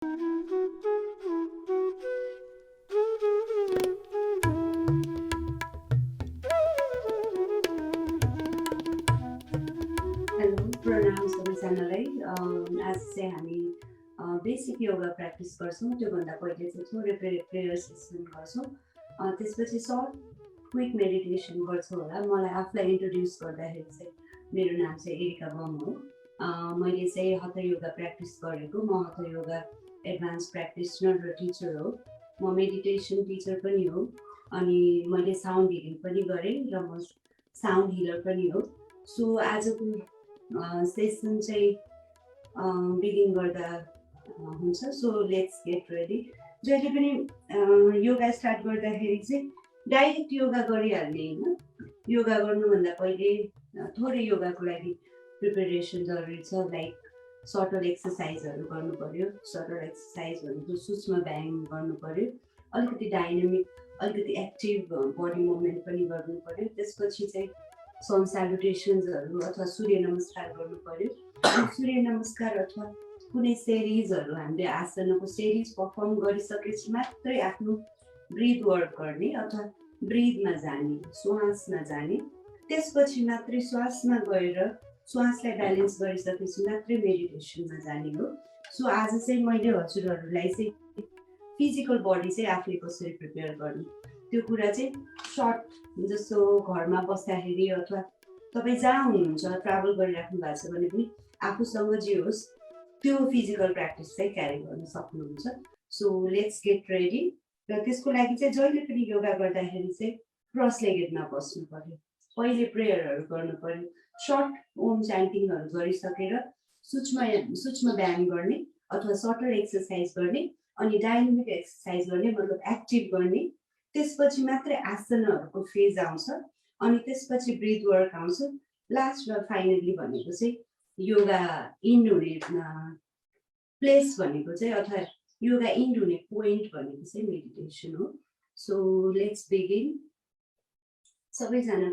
प्रणाम सबैजनालाई। आज चाहिँ हामी बेसिक योगा प्र्याक्टिस गर्छौँ। त्योभन्दा पहिले चाहिँ थोरै प्रेयर सेसन गर्छौँ। त्यसपछि सर्ट क्विक मेडिटेसन गर्छौँ होला। मलाई आफूलाई इन्ट्रोड्युस गर्दाखेरि चाहिँ मेरो नाम चाहिँ एरिका बम हो। मैले चाहिँ हठ योगा प्र्याक्टिस गरेको। म हठ योगा एडभान्स प्र्याक्टिसनर र टिचर हो। म मेडिटेसन टिचर पनि हो, अनि मैले साउन्ड हिलिङ पनि गरेँ र म साउन्ड हिलर पनि हो। सो आजको सेसन चाहिँ बिगिन गर्दा हुन्छ। So let's get ready. जहिले पनि योगा स्टार्ट गर्दाखेरि चाहिँ डाइरेक्ट योगा गरिहाल्ने होइन। योगा गर्नुभन्दा पहिले थोरै योगाको लागि प्रिपेरेसन जरुरी छ। लाइक सटल एक्सर्साइजहरू गर्नु पर्यो। सटल एक्सर्साइज भनेको सूक्ष्म व्यायाम गर्नु पर्यो, अलिकति डाइनामिक, अलिकति एक्टिभ बडी मुभमेन्ट पनि गर्नु पर्यो। त्यसपछि चाहिँ सन सल्युटेसन्सहरू अथवा सूर्य नमस्कार गर्नु पर्यो। सूर्य नमस्कार अथवा कुनै सेरिजहरू हामीले आसनको सेरिज पर्फर्म गरिसकेपछि मात्रै आफ्नो ब्रिथ वर्क गर्ने अथवा ब्रिथमा जाने, श्वासमा जाने। त्यसपछि मात्रै श्वासमा गएर श्वासलाई ब्यालेन्स गरिसकेपछि मात्रै मेडिटेसनमा जाने हो। सो आज चाहिँ मैले हजुरहरूलाई चाहिँ फिजिकल बडी चाहिँ आफूले कसरी प्रिपेयर गर्ने त्यो कुरा चाहिँ सर्ट, जस्तो घरमा बस्दाखेरि अथवा तपाईँ जहाँ हुनुहुन्छ, ट्राभल गरिराख्नु भएको छ भने पनि आफूसँग जे होस् त्यो फिजिकल प्र्याक्टिस चाहिँ क्यारी गर्न सक्नुहुन्छ। So let's get ready. र त्यसको लागि चाहिँ जहिले पनि योगा गर्दाखेरि चाहिँ क्रस लेगेडमा बस्नु पर्यो। पहिले प्रेयरहरू गर्नु पर्यो। सर्ट ओम च्यान्टिङहरू गरिसकेर सूक्ष्म व्यायाम गर्ने अथवा सटल एक्सर्साइज गर्ने, अनि डाइनामिक एक्सर्साइज गर्ने, मतलब एक्टिभ गर्ने। त्यसपछि मात्रै आसनहरूको फेज आउँछ, अनि त्यसपछि ब्रिथ वर्क आउँछ। लास्ट र फाइनली भनेको चाहिँ योगा इन्ड हुने प्लेस भनेको चाहिँ अथवा योगा इन्ड हुने पोइन्ट भनेको चाहिँ मेडिटेसन हो। So let's begin. सबैजना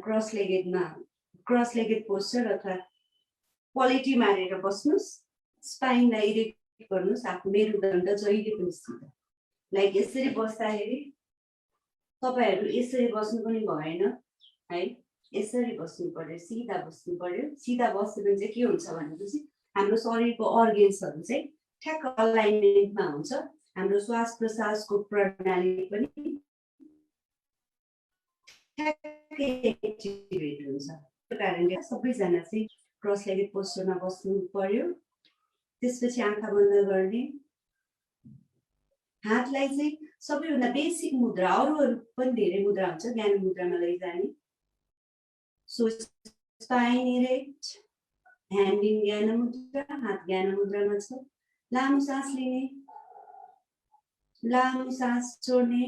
क्रस लेगेड पोस्चर अथवा पलेटी मारेर बस्नुहोस्। स्पाइनलाई इरेक्ट गर्नुहोस्। आफ्नो मेरुदण्ड जहिले पनि सिधा। लाइक यसरी बस्दाखेरि तपाईहरु यसरी बस्नु पनि भएन है, यसरी बस्नु पर्यो, सिधा बस्नु पर्यो। सिधा बस्यो भने चाहिँ के हुन्छ भनेपछि हाम्रो शरीरको अर्गेन्सहरु चाहिँ ठ्याक्क अलाइनमेन्टमा हुन्छ। हाम्रो श्वास प्रश्वासको प्रणाली पनि ठ्याक्कै एक्टिभेट हुन्छ। त्यही कारणले सबैजना चाहिँ क्रस लेगेड पोस्चरमा बस्नु पर्यो। त्यसपछि आँखा बन्द गर्ने। हातलाई चाहिँ सबैभन्दा बेसिक मुद्रा, अरूहरू पनि धेरै मुद्रा हुन्छ, ज्ञान मुद्रामा लैजाने। So spine erect, hand in gyan मुद्रा, हात ज्ञान मुद्रामा छ। लामो सास लिने, लामो सास छोड्ने,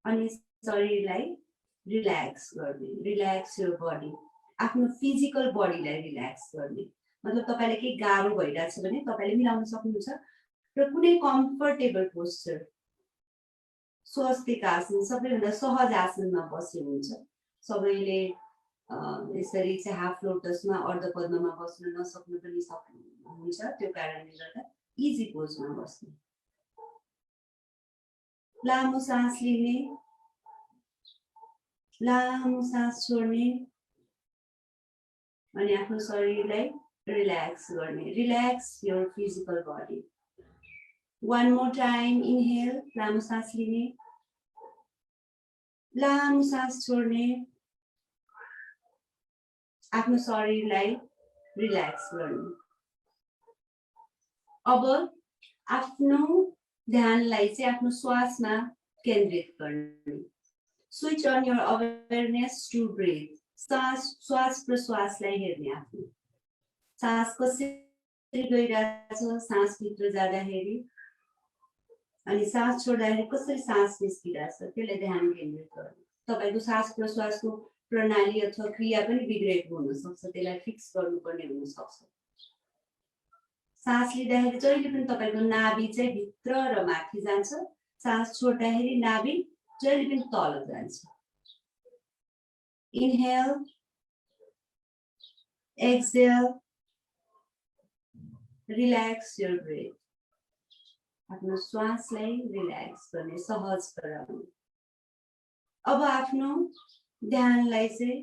अनि शरीरलाई रिल्याक्स गर्ने। रिल्याक्स योर बडी, आफ्नो फिजिकल बडीलाई रिल्याक्स गर्ने। मतलब तपाईलाई केही गाह्रो भइरहेछ भने तपाईले मिलाउन सक्नुहुन्छ र कुनै कम्फर्टेबल पोस्चर, स्वस्तिक आसन, सबैभन्दा सहज आसनमा बस्नु हुन्छ। सबैले यसरी चाहिँ हाफ लोटसमा, अर्धपद्ममा बस्न नसक्नु पनि सक्नुहुन्छ। त्यो कारणले गर्दा इजी पोजमा बस्नु। लामो सास लिने, लामो सास छोड्ने, अनि आफ्नो शरीरलाई रिल्याक्स गर्ने। Relax your physical body. One more time, inhale, लामो सास लिने, लामो सास छोड्ने, आफ्नो शरीरलाई रिल्याक्स गर्ने। अब आफ्नो ध्यानलाई चाहिँ आफ्नो श्वासमा केन्द्रित गर्ने। Switch on your awareness to breath. श्वास प्रश्वासलाई हेर्ने। आफ्नो सास कसरी गइरहेछ, सास भित्र जाँदाखेरि अनि सास छोड्दाखेरि कसरी सास निस्किरहेछ, त्यसलाई ध्यान केन्द्रित गर्नु। तपाईको सास प्रश्वासको प्रणाली अथवा क्रिया पनि बिग्रेको हुन सक्छ, त्यसलाई फिक्स गर्नुपर्ने हुन सक्छ। सास लिँदाखेरि जहिले पनि तपाईको नाभि चाहिँ भित्र र माथि जान्छ। सास छोड्दाखेरि नाभि जहिले पनि तल जान्छ। Inhale, exhale, relax your breath. आफ्नो श्वासलाई रिल्याक्स गर्ने, सहज गराउने. अब आफ्नो ध्यानलाई चाहिँ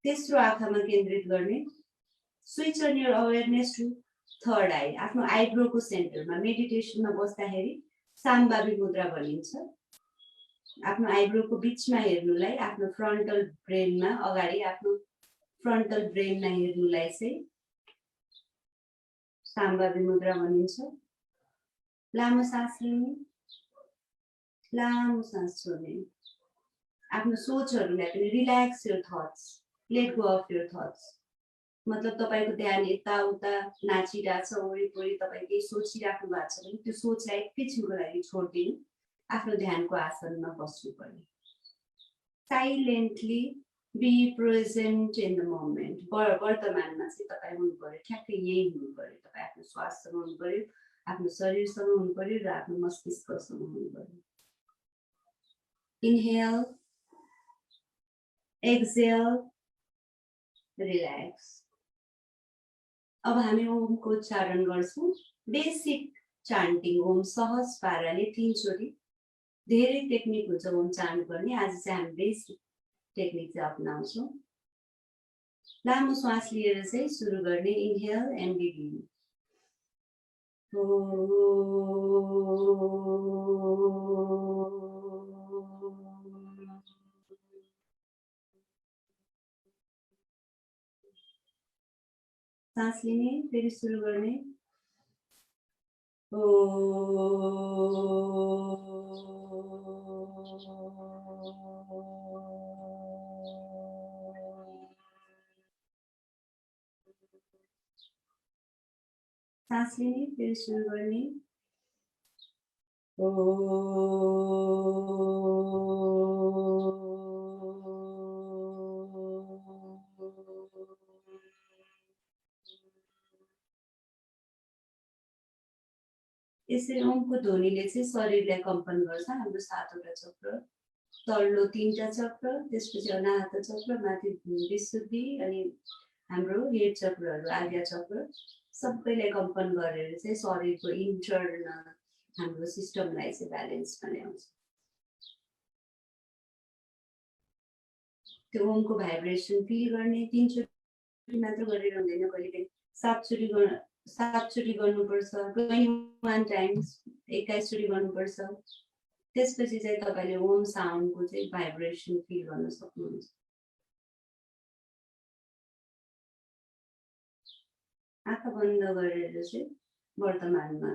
तेस्रो आँखामा केन्द्रित गर्ने. Switch on your awareness to third eye. आफ्नो आइब्रोको सेन्टरमा मेडिटेसनमा बस्दाखेरि साम्बावी मुद्रा भनिन्छ. आफ्नो आइब्रोको बिचमा हेर्नुलाई, आफ्नो फ्रन्टल ब्रेनमा अगाडि आफ्नो फ्रन्टल ब्रेनमा हेर्नुलाई चाहिँ साम्बावी मुद्रा भनिन्छ. लामो सास लिने, लामो सास छोड्ने. आफ्नो सोचहरूलाई पनि relax your thoughts, late go of your thoughts. मतलब तपाईको ध्यान यताउता नाचिरहेको छ, वरिपरि तपाईँ केही सोचिराख्नु भएको छ भने त्यो सोचलाई एकैछिनको लागि छोडिदिनु. आफ्नो ध्यानको आसनमा बस्नु पर्ने. Silently be present in the moment. वर्तमानमा चाहिँ तपाईँ हुनु पर्यो, ठ्याक्कै यही हुनु पर्यो. तपाईँ आफ्नो स्वास्थ्यसँग हुनु पर्यो, आफ्नो शरीरसँग हुनु पर्यो र आफ्नो मस्तिष्कसँग हुनु पर्यो. Inhale, exhale, relax. अब हामी ओमको उच्चारण गर्छौं. बेसिक चान्टिङ ओम सहज पाराले 3 चोटी. धेरै टेक्निक हुन्छ ओम चान्ट गर्ने. आज चाहिँ हामी बेसिक टेक्निक चाहिँ अपनाउँछौं. लामो श्वास लिएर चाहिँ सुरु गर्ने. Inhale and begin. सास लिने, फेरि सुरु गर्ने. सास लिने, फेरि सुरु गर्ने. यसरी ओमको ध्वनिले चाहिँ शरीरलाई कम्पन गर्छ. हाम्रो 7वटा चक्र, तल्लो 3टा चक्र, त्यसपछि अनाहत चक्र, माथि विशुद्धि अनि हाम्रो हेड चक्रहरू, आज्ञा चक्र सबैलाई कम्पन गरेर चाहिँ शरीरको इन्टर्नल हाम्रो सिस्टमलाई चाहिँ ब्यालेन्समा ल्याउँछ. त्यो ओमको भाइब्रेसन फिल गर्ने. 3 चोटि मात्र गरेर हुँदैन, कहिलेकाहीँ 7 चोटि गर्नुपर्छ. 21 टाइम्स 21 चोटि गर्नुपर्छ. त्यसपछि चाहिँ तपाईले ओम साउन्डको चाहिँ भाइब्रेसन फिल गर्न सक्नुहुन्छ. आँखा बन्द गरेर चाहिँ वर्तमानमा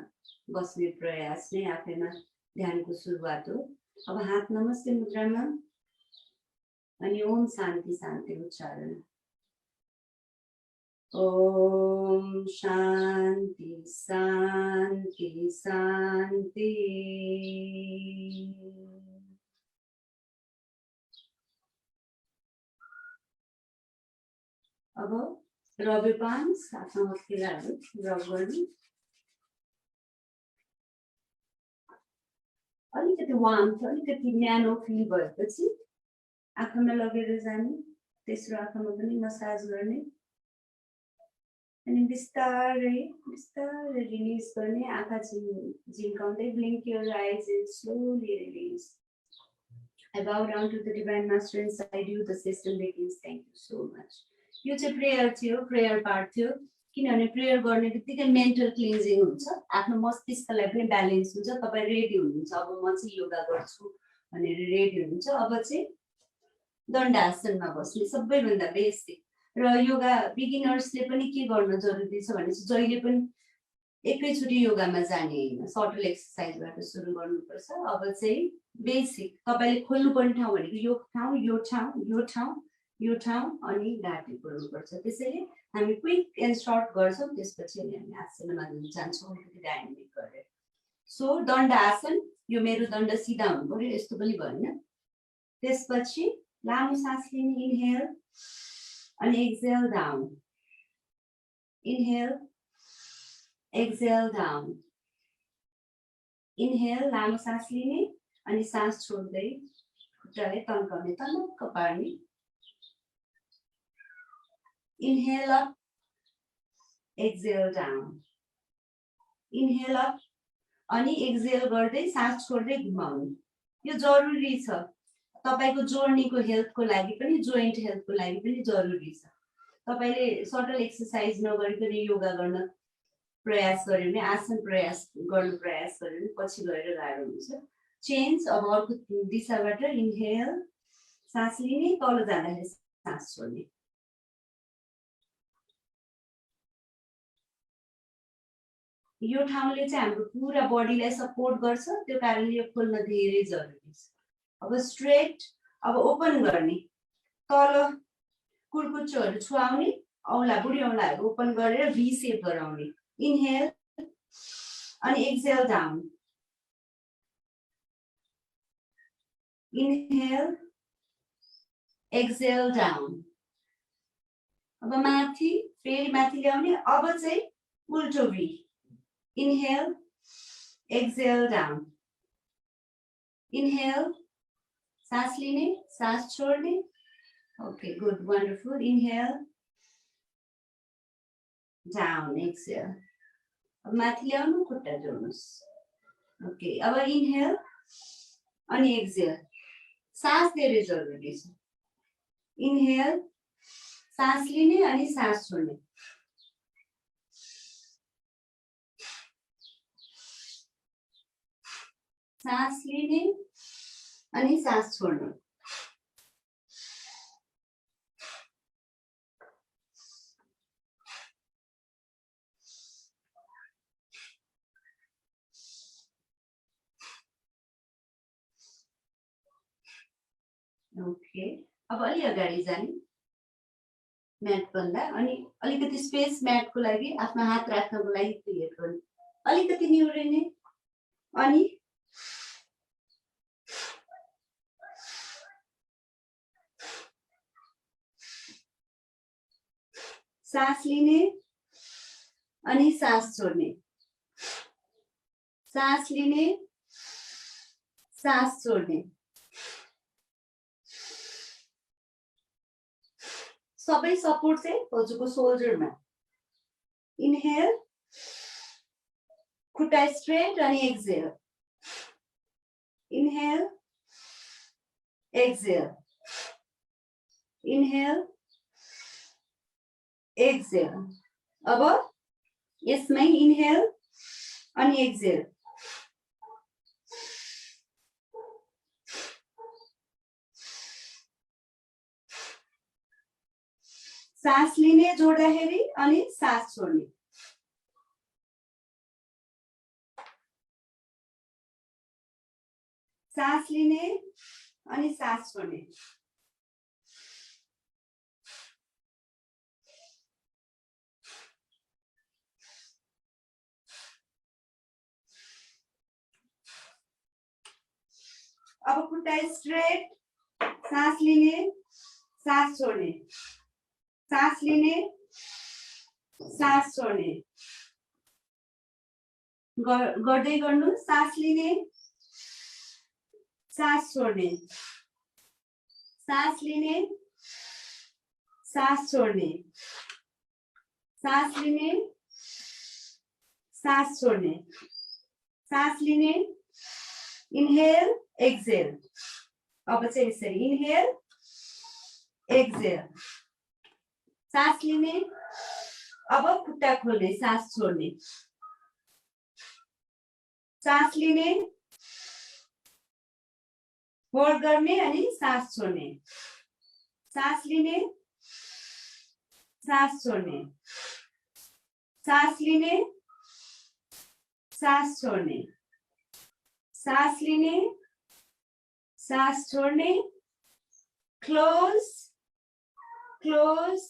बस्ने प्रयास नै आफैमा ध्यानको सुरुवात हो. अब हात नमस्ते मुद्रामा अनि ओम शान्ति शान्ति उच्चारण. ओम शान्ति शान्ति शान्ति. अब रब योर पाल्म्स, आफ्नो हत्केलाहरू रब गर्नु. अलिकति वार्मथ, अलिकति न्यानो फिल भएपछि आँखामा लगेर जाने. तेस्रो आँखामा पनि मसाज गर्ने अनि बिस्तारै बिस्तारै रिलिज गर्ने. आँखा झिम्काउँदै ब्लिङ्क योर आइज and slowly release. I bow down to the divine master inside you. The session begins. Thank you so much. यो चाहिँ प्रेयर थियो, प्रेयर पार्ट थियो. किनभने प्रेयर गर्ने बित्तिकै मेन्टल क्लिन्जिङ हुन्छ, आफ्नो मस्तिष्कलाई पनि ब्यालेन्स हुन्छ. तपाईँ रेडी हुनुहुन्छ, अब म चाहिँ योगा गर्छु भनेर रेडी हुनुहुन्छ. अब चाहिँ दण्डासनमा बस्ने, सबैभन्दा बेसिक. र योगा बिगिनर्सले पनि के गर्न जरुरी छ भने चाहिँ जहिले पनि एकैचोटि योगामा जाने हैन, सटल एक्सर्साइजबाट सुरु गर्नुपर्छ. अब चाहिँ बेसिक तपाईले खोल्नुपर्ने ठाउँ भनेको यो ठाउँ, यो ठाउँ, यो ठाउँ, यो ठाउँ अनि घाँटी खोल्नुपर्छ. त्यसैले हामी क्विक एन्ड सर्ट गर्छौं. त्यसपछि हामी आसनमा जान्छौँ अलिकति डाइनामिक गरेर. सो दण्ड आसन. यो मेरुदण्ड सिधा हुनु पर्यो, यस्तो पनि भएन. त्यसपछि लामो सास लिने. इनहेल अनि exhale down. Inhale, exhale down. Inhale, लामो सास लिने अनि सास छोड्दै खुट्टालाई तन्काउने, तन्नक्क पार्ने. Inhale up exhale down, inhale up अनि एक्सेल गर्दै सास छोड्दै घुमाउनु। यो जरुरी छ तपाईको जोर्नीको हेल्थको लागि पनि, जोइन्ट हेल्थको लागि पनि जरुरी छ। तपाईले सटल एक्सरसाइज नगरिकन योगा गर्न प्रयास गर्यो भने, आसन प्रयास गर्न प्रयास गर्यो भने पछि गएर गाह्रो हुन्छ। चेन्ज, अब अर्को दिशाबाट इनहेल, सास लिने, तल जाँदाखेरि सास छोड्ने। यो ठाउँले चाहिँ हाम्रो पुरा बडीलाई सपोर्ट गर्छ, त्यो कारणले यो खोल्न धेरै जरुरी छ। अब स्ट्रेट, अब ओपन गर्ने, तल कुर्कुच्चोहरु छुवाउने, औँला बुढी औँलाहरु ओपन गरेर भी शेप गराउने। इनहेल अनि exhale down, inhale, exhale down. अब माथि, फेरि माथि ल्याउने, अब चाहिँ उल्टो भी। इनहेल, एक्सेल डाउन, इनहेल, सास लिने, सास छोड्ने। Okay, good, wonderful. Inhale, down, exhale. अब माथि ल्याउनु, खुट्टा जोड्नुस्। ओके, अब इनहेल अनि एक्सेल, सास धेरै जरुरी छ। इनहेल, सास लिने अनि सास छोड्ने। सास लिने अनि सास छोड्नु। ओके, अब अलि अगाडि जाने म्याट भन्दा, अनि अलिकति स्पेस म्याटको लागि आफ्नो हात राख्नको लागि क्रिएट गर्ने। अलिकति निहुरिने अनि सास लिने अनि सास छोड्ने। सास लिने, सास छोड्ने। सबै सपोर्ट चाहिँ हजुरको सोल्जरमा। इनहेल, खुट्टा स्ट्रेट अनि exhale. Inhale, exhale, inhale, exhale. अब यसमै इनहेल अनि एक्सेल। सास लिने जोड्दाखेरि अनि सास छोड्ने। सास लिने अनि सास छोड्ने। अब खुट्टा स्ट्रेट, सास लिने, सास छोड्ने। सास लिने, सास छोड्ने। गर्दै गर्नु, सास लिने, सास छोड्ने। सास लिने, सास छोड्ने। सास लिने, सास छोड्ने। सास लिने, इनहेल, एक्सेल। अब चाहिँ यसरी इनहेल, एक्सेल। सास लिने, अब खुट्टा खोल्ने, सास छोड्ने। सास लिने, होल्ड गर्ने अनि सास छोड्ने। सास लिने, सास छोड्ने। सास लिने, सास छोड्ने। सास लिने, सास छोड्ने। क्लोज, क्लोज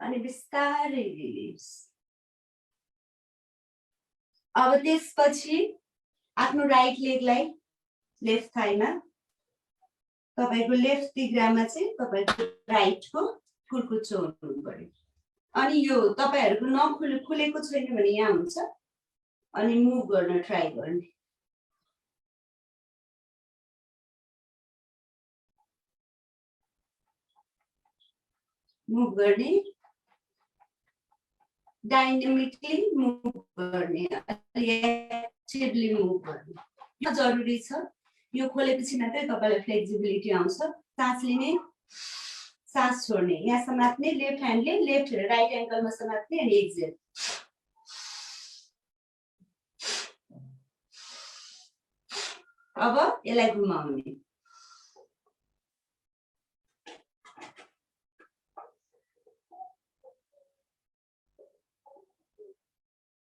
अनि बिस्तारै रिलिज। अब त्यसपछि आफ्नो राइट लेगलाई लेफ्ट थाइमा, तपाईको लेफ्ट तिघ्रामा चाहिँ तपाईको राइटको कुर्कुच्चो हुनु पर्यो। अनि यो तपाईहरुको खुलेको छैन भने यहाँ हुन्छ, अनि मुभ गर्न ट्राई गर्ने। मुभ गर्ने, डाइनामिकली मुभ गर्ने, एक्टिभली मुभ गर्ने, यो जरुरी छ। यो खोलेपछि मात्रै तपाईलाई फ्लेक्सिबिलिटी आउँछ। सास लिने, सास छोड्ने, यहाँ समात्ने, लेफ्ट ह्यान्डले लेफ्ट राइट एङ्कलमा समात्ने अनि एक्सेल। अब यसलाई घुमाउने,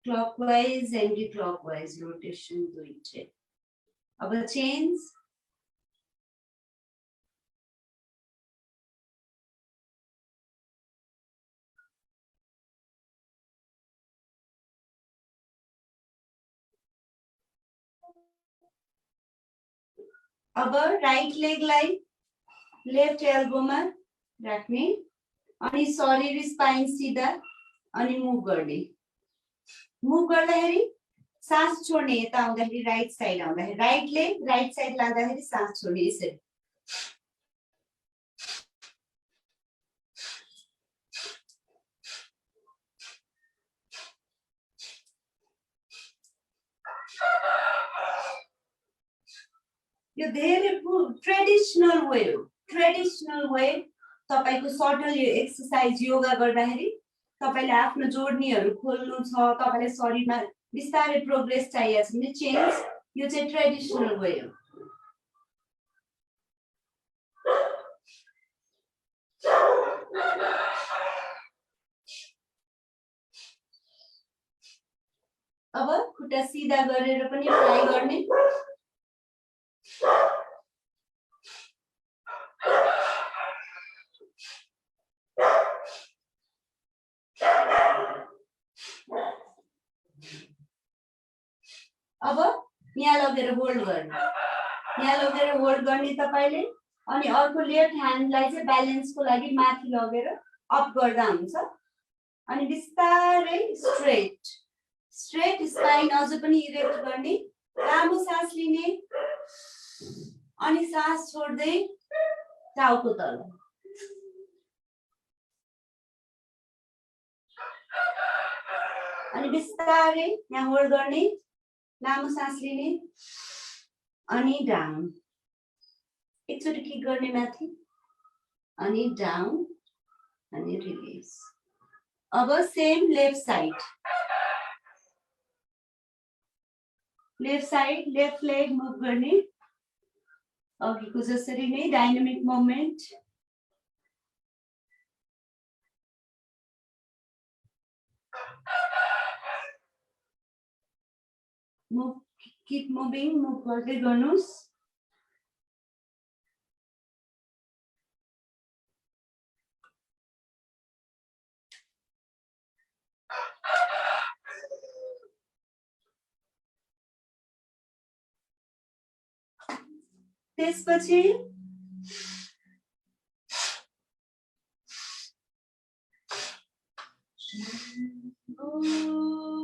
क्लॉकवाइज एंटी क्लॉकवाइज रोटेशन दुईटै। अब चेन्ज, अब राइट लेगलाई लेफ्ट एल्बोमा राख्ने अनि शरीर स्पाइन सिधा अनि मुभ गर्ने। मुभ गर्दाखेरि सास छोड्ने, यता आउँदाखेरि राइट साइड आउँदाखेरि राइट लेग राइट साइड लाँदाखेरि सास छोड्ने, यसरी। यो धेरै ट्रेडिसनल वे हो। ट्रेडिसनल वे तपाईको सटल एक्सरसाइज योगा गर्दाखेरि तपाईले आफ्नो जोड्नीहरु खोल्नु छ, तपाईले शरीरमा बिस्तारै प्रोग्रेस चाहिएको छ भने चेन्ज, यो चाहिँ ट्रेडिसनल वे हो। अब खुट्टा सिधा गरेर पनि ट्राई गर्ने। अब यहाँ लगेर होल्ड गर्ने, यहाँ लगेर होल्ड गर्ने तपाईले अनि अर्को लेफ्ट ह्यान्डलाई चाहिँ ब्यालेन्सको लागि माथि लगेर अप गर्दा हुन्छ अनि बिस्तारै स्ट्रेट स्ट्रेट स्पाइन अझ पनि इरेक्ट गर्ने। लामो सास लिने अनि सास छोड्दै टाउको तल, अनि बिस्तारै यहाँ होल्ड गर्ने, लामो सास लिने अनि डाउन, एकचोटि किक गर्ने माथि अनि डाउन अनि रिलिज। अब same left side left leg move गर्ने, अघिको जसरी नै dynamic moment. Move, keep moving, move गर्दै गर्नुस्। त्यसपछि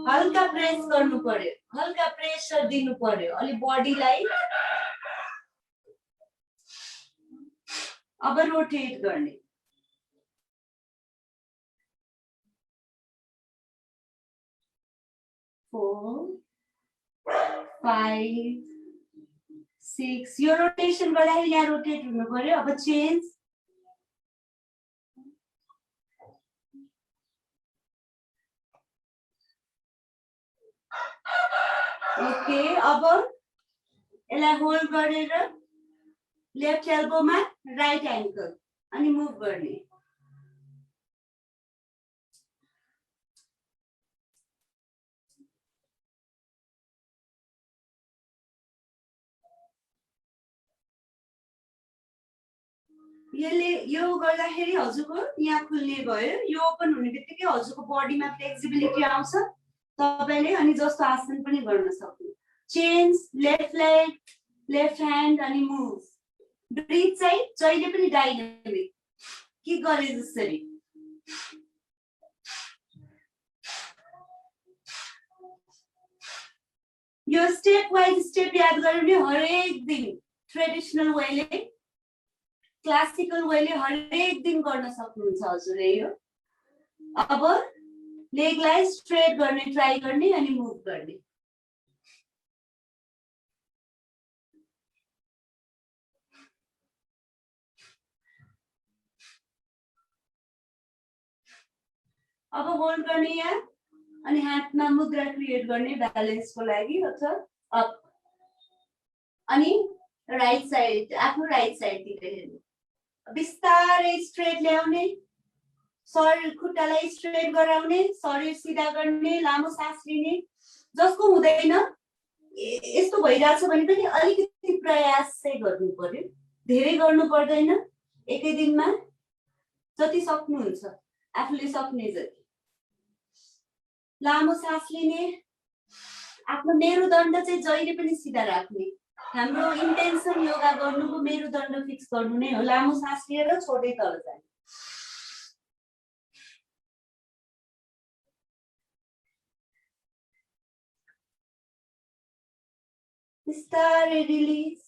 हल्का प्रेस गर्नु पर्यो, हल्का प्रेसर दिनु पर्यो अलि बडीलाई। अब रोटेट गर्ने, फोर फाइभ सिक्स, यो रोटेसन गर्दाखेरि यहाँ रोटेट हुनु पर्यो। अब चेन्ज, ओके। अब यसलाई होल्ड गरेर लेफ्ट एल्बोमा राइट एङ्कल अनि मुभ गर्ने। यो गर्दाखेरि हजुरको यहाँ खुल्ने भयो, यो ओपन हुने बित्तिकै हजुरको बडीमा फ्लेक्सिबिलिटी आउँछ तपाईले अनि जस्तो आसन पनि गर्न सक्नु। Change, left leg left hand अनि मुभ। ब्रिथ चाहिँ जहिले पनि डाइनामिक, के गरे जसरी। यो स्टेप वाइज स्टेप याद गर्ने हरेक दिन ट्रेडिसनल वेले क्लासिकल वेले हरेक दिन गर्न सक्नुहुन्छ हजुरले यो। अब लेगलाई स्ट्रेट गर्ने ट्राई गर्ने अनि मुभ गर्ने। अब होल्ड गर्ने यहाँ अनि हातमा मुद्रा क्रिएट गर्ने ब्यालेन्सको लागि अथवा अप। अनि राइट साइड आफ्नो राइट साइडतिर हेर्नु। बिस्तारै स्ट्रेट ल्याउने, शरीर खुट्टालाई स्ट्रेट गराउने, शरीर सिधा गर्ने, लामो सास लिने। जसको हुँदैन यस्तो भइरहेछ भने पनि अलिकति प्रयास चाहिँ गर्नु पर्यो, धेरै गर्नु पर्दैन। एकै दिनमा जति सक्नुहुन्छ आफूले सक्ने जति। लामो सास लिने, आफ्नो मेरुदण्ड चाहिँ जहिले पनि सिधा राख्ने। हाम्रो इन्टेन्सन योगा गर्नुको मेरुदण्ड फिक्स गर्नु नै हो। लामो सास लिएर छोड्दै तल जाने। बिस्तारै रिलिज,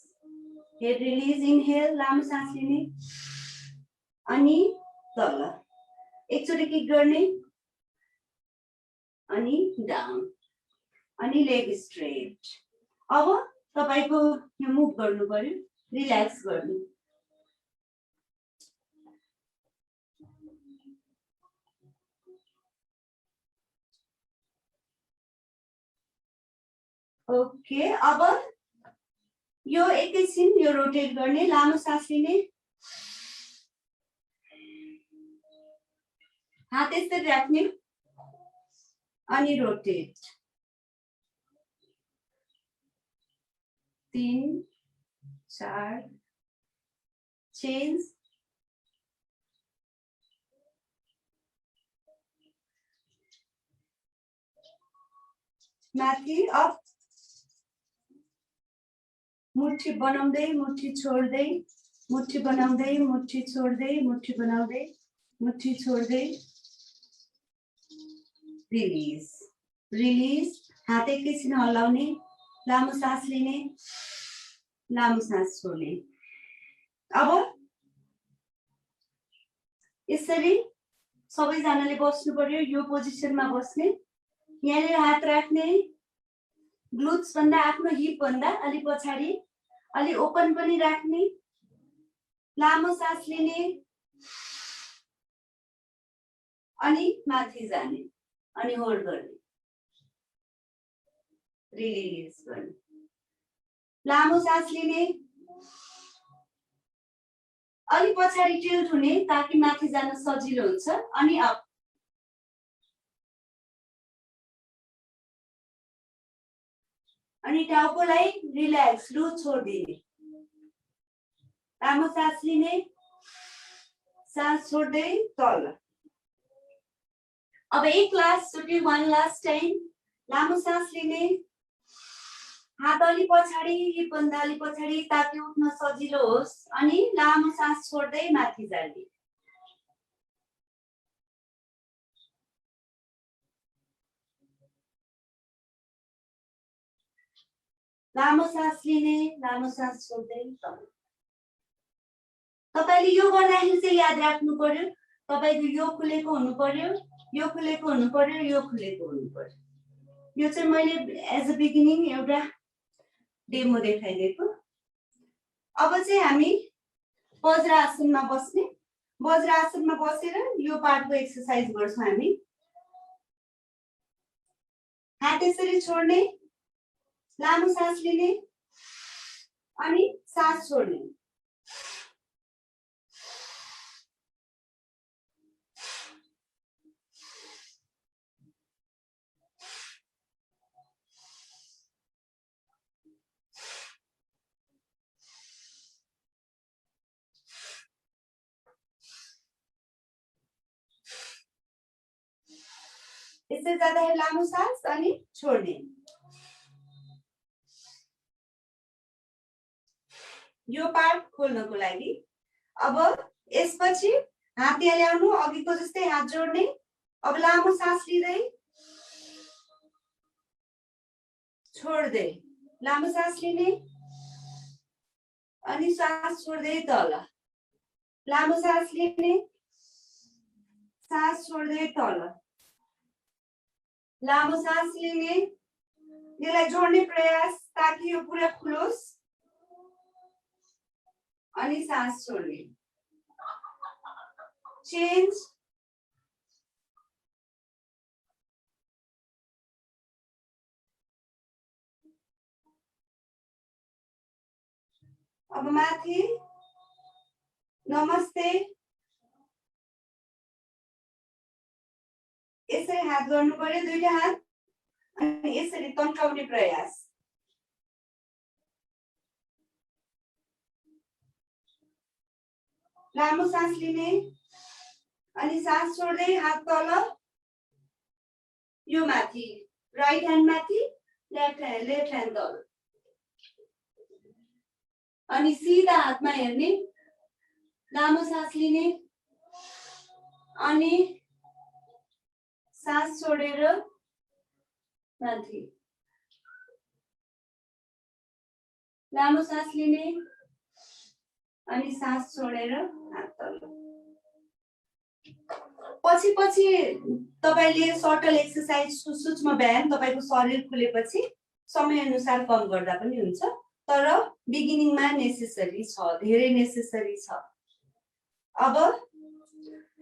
हेड रिलिज, इनहेल, लामो सास लिने अनि तल एकचोटि किक गर्ने अनि डाउन अनि लेग स्ट्रेट। अब तपाईको यो मुभ गर्नु पर्यो, रिल्याक्स गर्नु। ओके, अब यो एकैछिन यो रोटेट गर्ने, लामो सास लिने, हात यसरी राख्ने अनि रोटेट। 3 4 चेन्ज, माथि अप, मुट्ठी बनाउँदै मुट्ठी छोड्दै, मुट्ठी बनाउँदै मुट्ठी छोड्दै, मुट्ठी बनाउँदै मुट्ठी छोड्दै, रिलिज रिलिज। हात एकैछिन हल्लाउने, लामो सास लिने, लामो सास छोड्ने। अब यसरी सबैजनाले बस्नु पर्यो, यो पोजिसनमा बस्ने। यहाँनिर हात राख्ने, ग्लुट्स भन्दा आफ्नो हिप भन्दा अलि पछाडि, अलि ओपन पनि राख्ने, लामो सास लिने अनि माथि जाने अनि होल्ड गर्ने, रिलिज गर्ने। लामो सास लिने, अलि पछाडि टिल्ट हुने ताकि माथि जान सजिलो हुन्छ अनि अप। अनि टाउकोलाई रिल्याक्स लुज छोड्दिने, लामो सास लिने, सास छोड्दै तल। अब एक लास्ट चोटि, वन लास्ट टाइम लामो सास लिने, हात अलि पछाडि, हिप भन्दा अलि पछाडि ताकि उठ्न सजिलो होस् अनि लामो सास छोड्दै माथि जाने। लामो सास लिने, लामो सास छोड्दै तल। तपाईले यो गर्दाखेरि चाहिँ याद राख्नु पर्यो, तपाईको यो खुलेको हुनु पर्यो, यो खुलेको हुनु पर्यो, यो खुलेको हुनु पर्यो। यो चाहिँ मैले एज अ बिगिनिङ एउटा डेमो देखाइदिएको। अब चाहिँ हामी वज्रासनमा बस्ने। वज्रासनमा बसेर यो पार्टको एक्सरसाइज गर्छौं हामी। हात यसरी छोड्ने, लामो सास लिने अनि सास छोड्ने। यसरी जाँदाखेरि लामो सास अनि छोड्ने। यो पार्ट खोल्नको लागि अब यसपछि हात यहाँ ल्याउनु, अघिको जस्तै हात जोड्ने। अब लामो सास लिँदै छोड्दै, लामो सास लिने अनि सास छोड्दै तल, लामो सास लिने, सास छोड्दै तल। लामो सास लिने, यसलाई जोड्ने प्रयास ताकि यो पुरा खुलोस्, अनि सास छोड्ने। चेन्ज, अब माथि, नमस्ते, यसरी हात गर्नु पर्यो, दुईटा हात, अनि यसरी तन्काउने प्रयास। लामो सास लिने, अनि सास छोड्दै हात तल, यो माथि, राइट ह्यान्ड माथि, लेफ्ट ह्यान्ड तल, अनि सिधा हातमा हेर्ने, लामो सास लिने, अनि सास छोडेर माथि, लामो सास लिने, अनि सास छोडेर हात तल। पछि पछि तपाईले सर्टल एक्सरसाइज सूक्ष्म व्यायाम तपाईको शरीर खुलेपछि समय अनुसार कम गर्दा पनि हुन्छ, तर बिगिनिङमा नेसेसरी छ, धेरै नेसेसरी छ। अब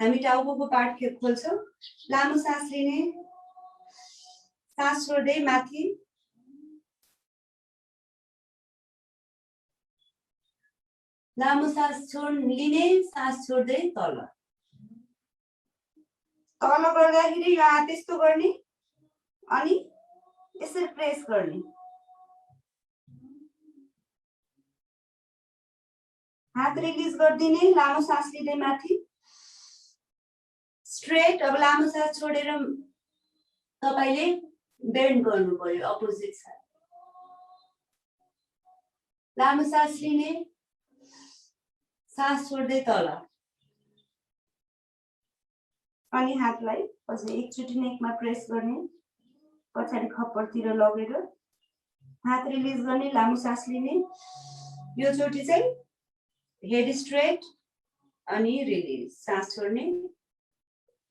हामी टाउकोको पार्ट खोल्छौं, लामो सास लिने, सास छोड्दै माथि, लामो सास लिने, सास छोड्दै तल। तल गर्दाखेरि यो हात यस्तो गर्ने, अनि यसरी प्रेस गर्ने, हात रिलिज गरिदिने, लामो सास लिँदै माथि, स्ट्रेट। अब लामो सास छोडेर तपाईले बेन्ड गर्नु पर्यो अपोजिट साइड, लामो सास लिने, सास छोड्दै तल, अनि हातलाई पछि एकचोटि नेकमा प्रेस गर्ने, पछाडि खप्परतिर लगेर हात रिलिज गर्ने, लामो सास लिने, यो चोटि चाहिँ हेड स्ट्रेट अनि रिलिज, सास छोड्ने,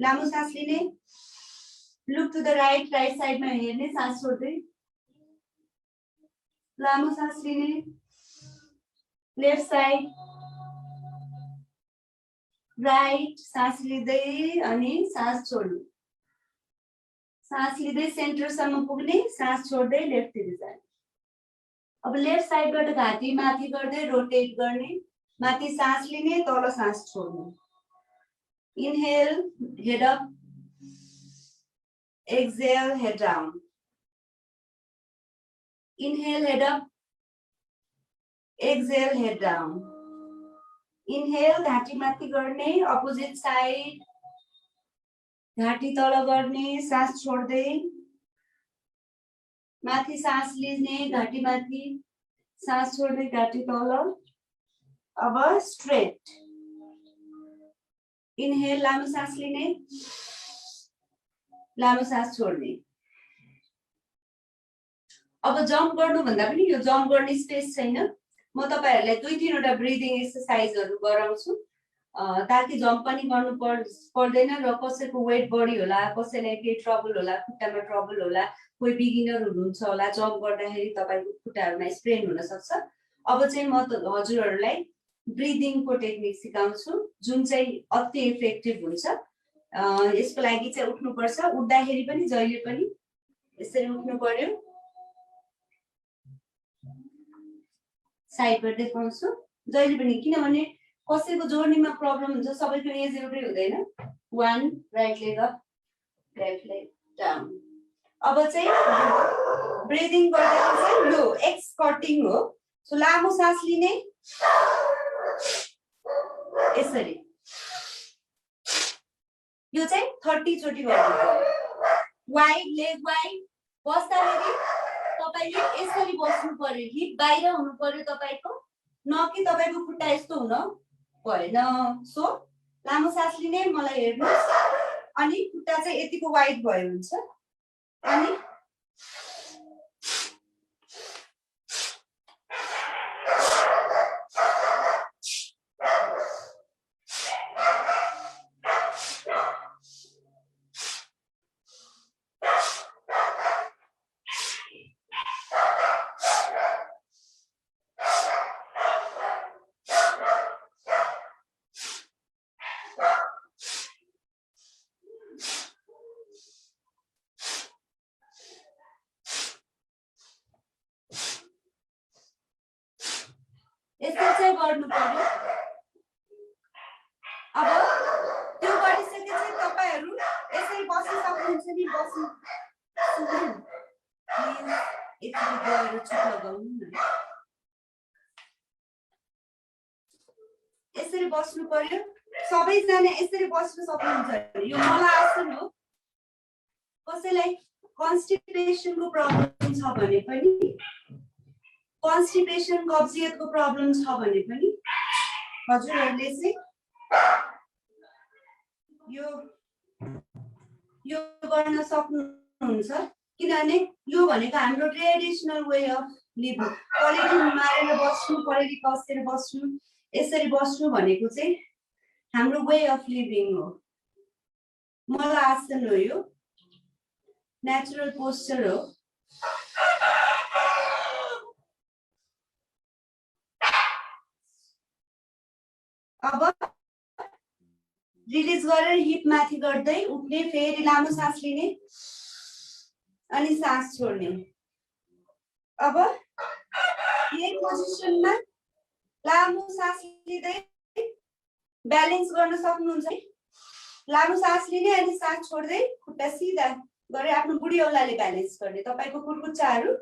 लामो सास लिने, look to the right, right साइडमा हेर्ने, सास छोड्दै, लामो सास लिने, लेफ्ट साइड, राइट, सास लिँदै अनि सास छोड्ने, सास लिँदै सेन्टरसम्म पुग्ने, सास छोड्दै लेफ्टतिर जाने। अब लेफ्ट साइडबाट घाँटी माथि गर्दै रोटेट गर्ने, माथि सास लिने, तल सास छोड्ने, inhale, head up, exhale, head down, inhale, head up, exhale, head down, inhale, घाँटी माथि गर्ने, अपोजिट साइड, घाँटी तल गर्ने, सास छोड्दै माथि, सास लिने, घाँटी माथि, सास छोड्दै घाँटी तल। अब स्ट्रेट, इनहेल, लामो सास लिने, लामो सास छोड्ने। अब जम्प गर्नु भन्दा पनि यो जम्प गर्ने स्पेस छैन, म तपाईहरुलाई 2-3 वटा ब्रिदिङ एक्सरसाइजहरु गराउँछु ताकि जम्प पनि गर्नु पर्दैन र कसैको वेट बढी होला, कसैलाई के ट्रबल होला, खुट्टामा ट्रबल होला, कोही बिगिनर हुनुहुन्छ होला, जम्प गर्दाखेरि तपाईको खुट्टाहरुमा स्ट्रेन हुन सक्छ। अब चाहिँ म हजुरहरुलाई ब्रिदिङको टेक्निक सिकाउँछु जुन चाहिँ अति इफेक्टिभ हुन्छ। यसको लागि चाहिँ उठ्नु पर्छ, उठ्दाखेरि पनि जहिले पनि यसरी उठ्नु पर्यो। साइडबाट देखाउँछु जहिले पनि, किनभने कसैको जोर्नीमा प्रब्लम हुन्छ, सबैको एज एउटै हुँदैन। 1 right leg up, left leg down. अब चाहिँ ब्रिदिङ गर्दाखेरि चाहिँ यो एक्सकटिङ हो। सो लामो सास लिने, यसरी यो चाहिँ 30 चोटी गर्नु पर्यो। वाइड लेग वाइड, बस्दाखेरि तपाईले यसरी बस्नु पर्यो, हिप बाहिर हुनु पर्यो तपाईको, न कि तपाईको खुट्टा यस्तो हुन भएन। सो लामो सास लिने, मलाई हेर्नुस्, अनि खुट्टा चाहिँ यतिको वाइड भयो हुन्छ, अनि गर्नु पर्यो। अब त्यो गरिसकेपछि तपाईहरु यसरी बस्न सक्नुहुन्छ नि, बस्नु प्लिज एकचोटि गएर चुप लगाउनु न। यसरी बस्नु पर्यो, सबैजना यसरी बस्न सक्नुहुन्छ। यो मलाई आसन हो। कसैलाई कन्स्टिपेसनको प्रब्लम छ भने पनि, कन्स्टिपेसन कब्जियतको प्रब्लम छ भने पनि हजुरहरूले चाहिँ यो गर्न सक्नुहुन्छ। किनभने यो भनेको हाम्रो ट्रेडिसनल वे अफ लिभिङ। पलेटी मारेर बस्नु, पलेटी कसेर बस्नु, यसरी बस्नु भनेको चाहिँ हाम्रो वे अफ लिभिङ हो। मलाई आसन हो, यो नेचुरल पोस्चर हो। अब रिलिज गरेर हिप माथि गर्दै उठ्ने, फेरि लामो सास लिने अनि सास छोड्ने। अब यही पोजिसनमा लामो सास लिँदै ब्यालेन्स गर्न सक्नुहुन्छ। लामो सास लिने अनि सास छोड्दै खुट्टा सिधा गरे आफ्नो बुढी औँलाले ब्यालेन्स गर्ने। तपाईको कुर्कुच्चाहरुले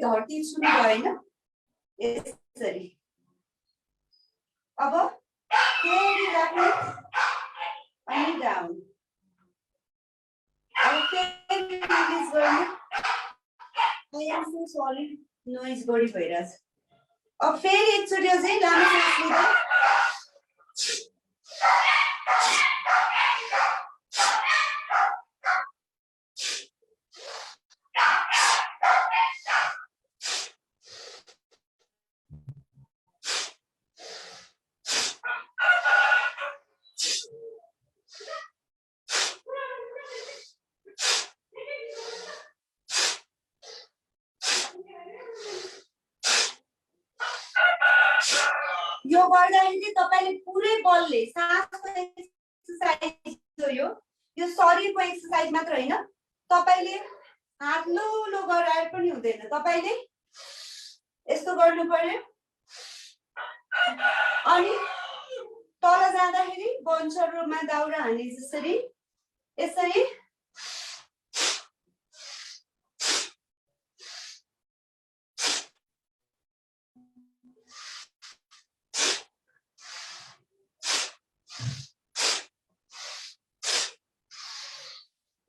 धरती छुनु भएन, यसरी। अब फेरि राख्नु अनि डाउन। अब फेरि रिलिज गर्नु। I am so sorry, noise बढी भइरहेछ। अब फेरि एकचोटि अझै लामो सास लिँदै यो गर्दाखेरि तपाईले पुरै बलले सासको एक्सरसाइज हो। यो शरीरको एक्सरसाइज मात्र हैन, तपाईले हात लो गराएर पनि हुँदैन। तपाईले यस्तो गर्नु पर्यो अनि तल जाँदाखेरि बन्चरमा दाउरा हाने जसरी यसरी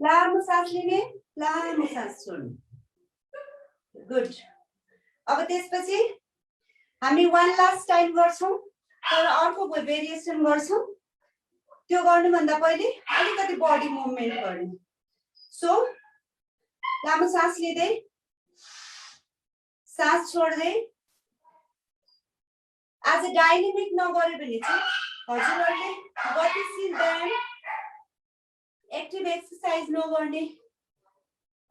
लामो सास लिने, लामो सास छोड्ने। गुड। अब त्यसपछि हामी वान लास्ट टाइम गर्छौं, तर अर्को भेरिएसन गर्छौं। त्यो गर्नुभन्दा पहिले अलिकति बडी मुभमेन्ट गर्ने। सो लामो सास लिँदै सास छोड्दै, आज डाइनामिक नगरे भने चाहिँ हजुरहरूले गतिशील व्यायाम, एक्टिभ एक्सरसाइज नगर्ने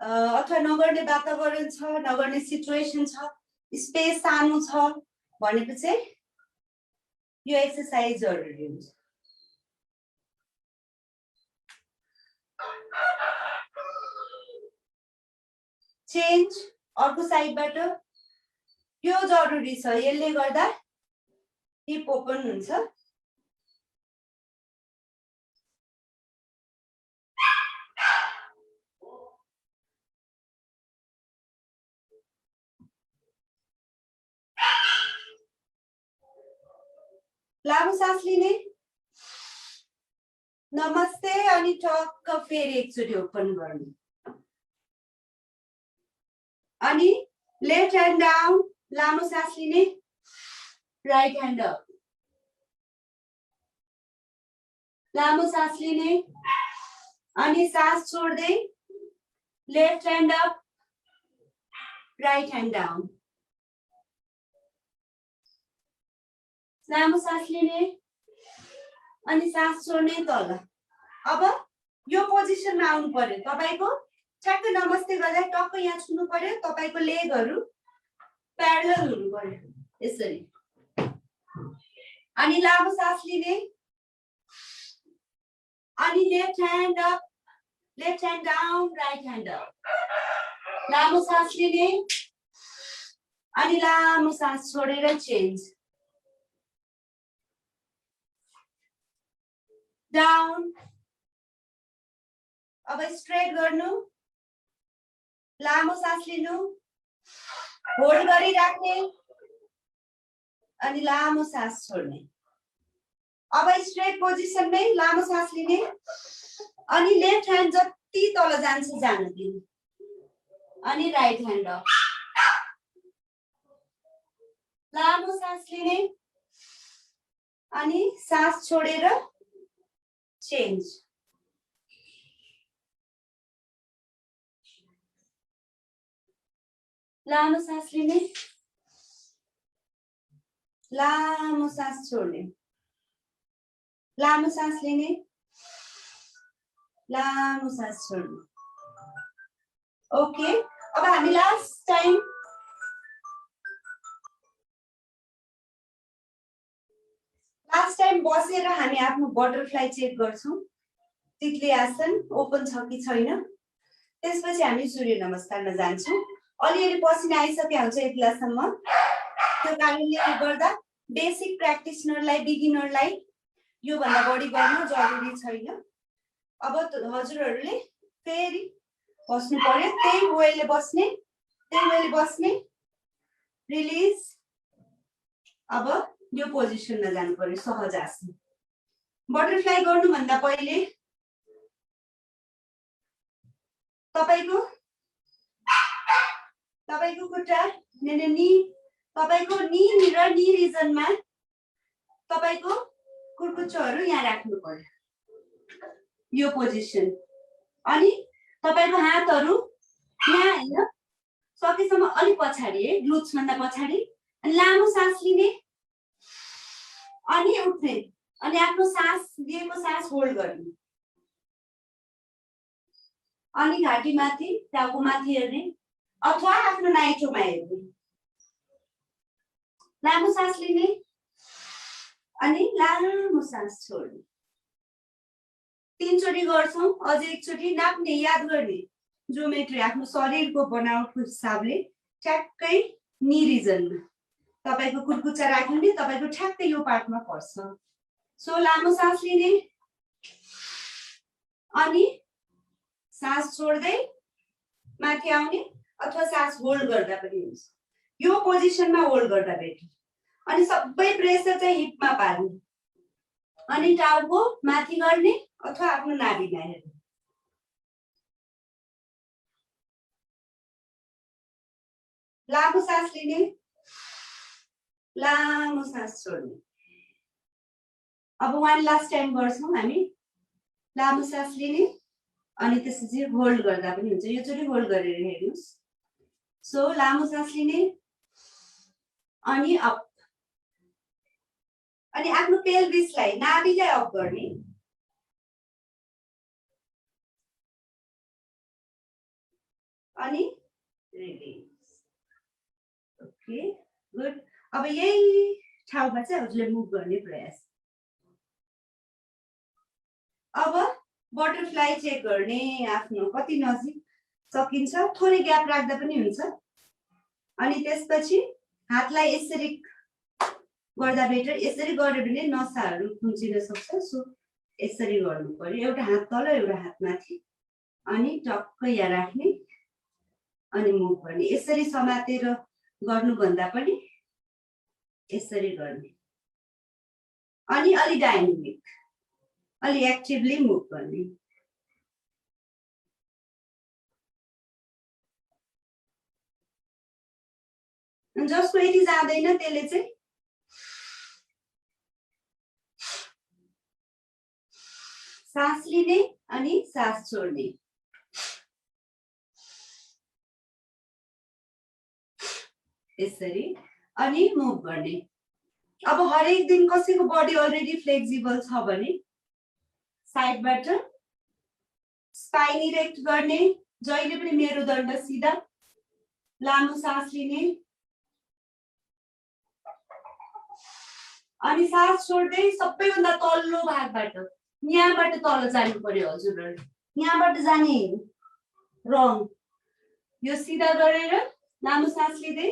अथवा नगर्ने वातावरण छ, नगर्ने सिचुएसन छ, स्पेस सानो छ भनेपछि चाहिँ यो एक्सरसाइज जरुरी हुन्छ। चेन्ज अर्को साइडबाट यो जरुरी छ। यसले गर्दा हिप ओपन हुन्छ। लामो सास लिने, नमस्ते अनि टक्क फेरि एकचोटि ओपन गर्ने अनि लेफ्ट ह्यान्ड डाउन, लामो सास लिने, राइट ह्यान्ड अप, लामो सास लिने अनि सास छोड्दै left hand up, right hand down, लामो सास लिने अनि सास छोड्ने तल। अब यो पोजिसनमा आउनु पर्यो। तपाईको ठ्याक्क नमस्ते गर्दा टक्क यहाँ छुनु पर्यो। तपाईको लेगहरु प्यारलल हुनु पर्यो यसरी। अनि लामो सास लिने अनि left hand up, left hand down, right hand up, लामो सास लिने अनि लामो सास छोडेर चेन्ज डाउन अब स्ट्रेट गर्नु लामो सास लिनु होल्ड गरिराख्ने अनि लामो सास छोड्ने अब स्ट्रेट पोजिसनमै लामो सास लिने अनि लेफ्ट ह्यान्ड जति तल जान्छ जान दिनु अनि राइट ह्यान्ड अप लामो सास लिने अनि सास छोडेर चेन्ज लामो सास लिने लामो सास छोड्ने लामो सास लिने लामो सास छोड्ने ओके अब हामी लास्ट टाइम बसेर हामी आफ्नो बटरफ्लाई चेक गर्छौं तितली आसन ओपन छ कि छैन त्यसपछि हामी सूर्य नमस्कारमा जान्छौं अलिअलि पसिना आइसक्या हुन्छ यतिलासम्म त्यो कारणले गर्दा बेसिक प्र्याक्टिसनरलाई बिगिनरलाई यो भन्दा बढी गर्न जरुरी छैन अब हजुरहरूले फेरि बस्नु पर्यो त्यही वेले बस्ने रिलिज अब यो पोजिसनमा जानु पर्यो सहज आसन बटरफ्लाई गर्नु भन्दा पहिले तपाईको खुट्टा नि तपाईको नी र नी रिजनमा तपाईको कुर्कुच्चोहरु यहाँ राख्नु पर्यो यो पोजिसन अनि तपाईको हातहरु यहाँ हैन सकेसम्म अलि पछाडी है ग्लुट्स भन्दा पछाडी अनि लामो सास लिने अनि उठ्ने अनि आफ्नो सास लिएको सास होल्ड गर्ने अनि घाँटी माथि टाउको माथि हेर्ने अथवा आफ्नो नाइटोमा हेर्ने लामो सास लिने अनि लामो सास छोड्ने 3 चोटी गर्छौं अझै एकचोटी नाप्ने याद गर्ने ज्योमेट्री आफ्नो शरीरको बनावटको हिसाबले ठ्याक्कै नी रिजनमा तपाईको कुर्कुच्चा राख्नु नि तपाईको ठ्याक्कै यो पार्टमा पर्छ सो लामो सास लिने अनि सास छोड्दै माथि आउने अथवा सास होल्ड गर्दा पनि हुन्छ यो पोजिसनमा होल्ड गर्दा बेटर अनि सबै प्रेसर चाहिँ हिपमा पार्ने अनि टाउको माथि गर्ने अथवा आफ्नो नाभिमा हेर्ने लामो सास लिने लामो सास छोड्ने अब वान लास्ट टाइम गर्छौं हामी लामो सास लिने अनि त्यसपछि होल्ड गर्दा पनि हुन्छ यो चोटी होल्ड गरेर हेर्नुस् सो लामो सास लिने अनि अप अनि आफ्नो पेल्भिसलाई नाभिलाई अप गर्ने अनि रिलिज ओके गुड अब यही ठाउँमा चाहिँ हजुरले मुभ गर्ने प्रयास अब बटरफ्लाई चेक गर्ने आफ्नो कति नजिक सकिन्छ थोरै ग्याप राख्दा पनि हुन्छ अनि त्यसपछि हातलाई यसरी गर्दा बेटर यसरी गर्यो भने नसाहरु खुम्चिन सक्छ सो यसरी गर्नु पर्यो एउटा हात तल एउटा हात माथि अनि टक्क यहाँ राख्ने अनि मुभ गर्ने यसरी समातेर गर्नु भन्दा पनि यसरी गर्ने अनि अलि डायनामिक अलि एक्टिभली मुभ गर्ने जसको यति जाँदैन त्यसले चाहिँ सास लिने अनि सास छोड्ने यसरी अनि मुभ गर्ने अब हरेक दिन कसैको बडी अलरेडी फ्लेक्सिबल छ भने साइडबाट स्पाइन इरेक्ट गर्ने जहिले पनि मेरुदण्ड सिधा लामो सास लिने अनि सास छोड्दै सबैभन्दा तल्लो भागबाट यहाँबाट तल जानु पर्यो हजुरहरु यहाँबाट जाने रङ यो सिधा गरेर लामो सास लिँदै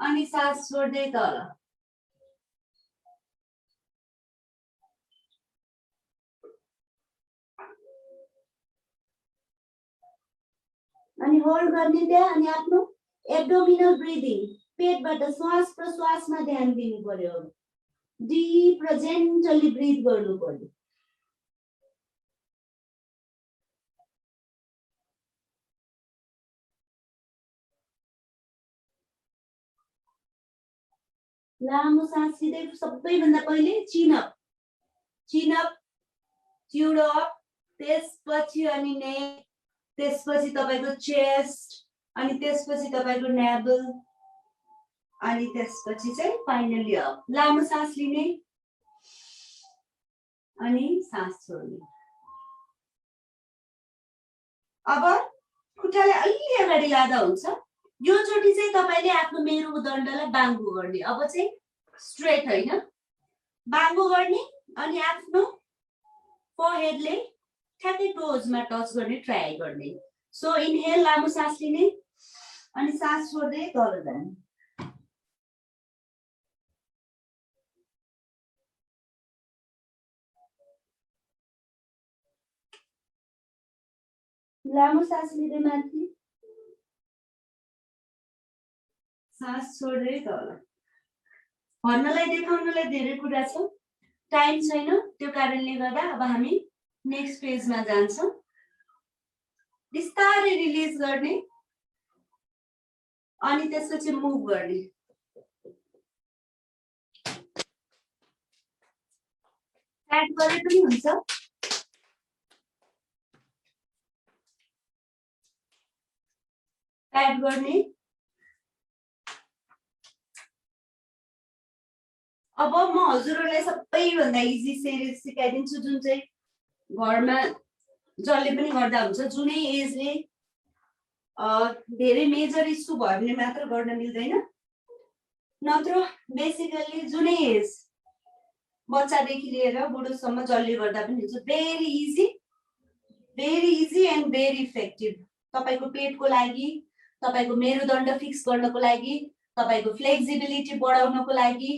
अनि सास छोड्दै तल। अनि होल्ड गर्ने त्यहाँ अनि आफ्नो एब्डोमिनल ब्रिदिङ पेटबाट श्वास प्रश्वासमा ध्यान दिनु पर्यो। डीप र जेन्टली ब्रिथ गर्नु पर्यो। लामो सास लिँदै सबैभन्दा पहिले चिन अप ट्युड अप, त्यसपछि अनि नेक, त्यसपछि तपाईको चेस्ट, अनि त्यसपछि तपाईको नेभल, अनि त्यसपछि चाहिँ फाइनली अप। लामो सास लिने अनि सास छोड्ने। अब खुट्टालाई अलि अगाडि लादा हुन्छ। यो चोटी चाहिँ तपाईले आफ्नो मेरुदण्डलाई बाङ्गो गर्ने। अब चाहिँ स्ट्रेट हैन, बाङ्गो गर्ने अनि आफ्नो फोरहेडले ठ्याक्कै टोजमा टच गर्ने ट्राई गर्ने। सो इनहेल, लामो सास लिने अनि सास छोड्दै तल जाने। लामो सास लिँदै माथि, सास छोड्दै तल। भन्नलाई देखाउनलाई धेरै कुरा छ, टाइम छैन, त्यो कारणले गर्दा अब हामी नेक्स्ट पेजमा जान्छौँ। बिस्तारै रिलिज गर्ने अनि त्यसपछि मुभ गर्ने। प्याड गरे पनि हुन्छ। प्याड गर्ने। अब म हजुरहरुलाई सबैभन्दा इजी सिरिज सिकाइदिन्छु, जुन चाहिँ घरमा जसले पनि गर्दा हुन्छ। जुनै एजले धेरै मेजर इस्यु भयो भने मात्र गर्न मिल्दैन, नत्र बेसिकली जुनै एज, बच्चादेखि लिएर बुढोसम्म जसले गर्दा पनि हुन्छ। Very easy and very effective. तपाईको पेटको लागि, तपाईको मेरुदण्ड फिक्स गर्नको लागि, तपाईको फ्लेक्सिबिलिटी बढाउनको लागि,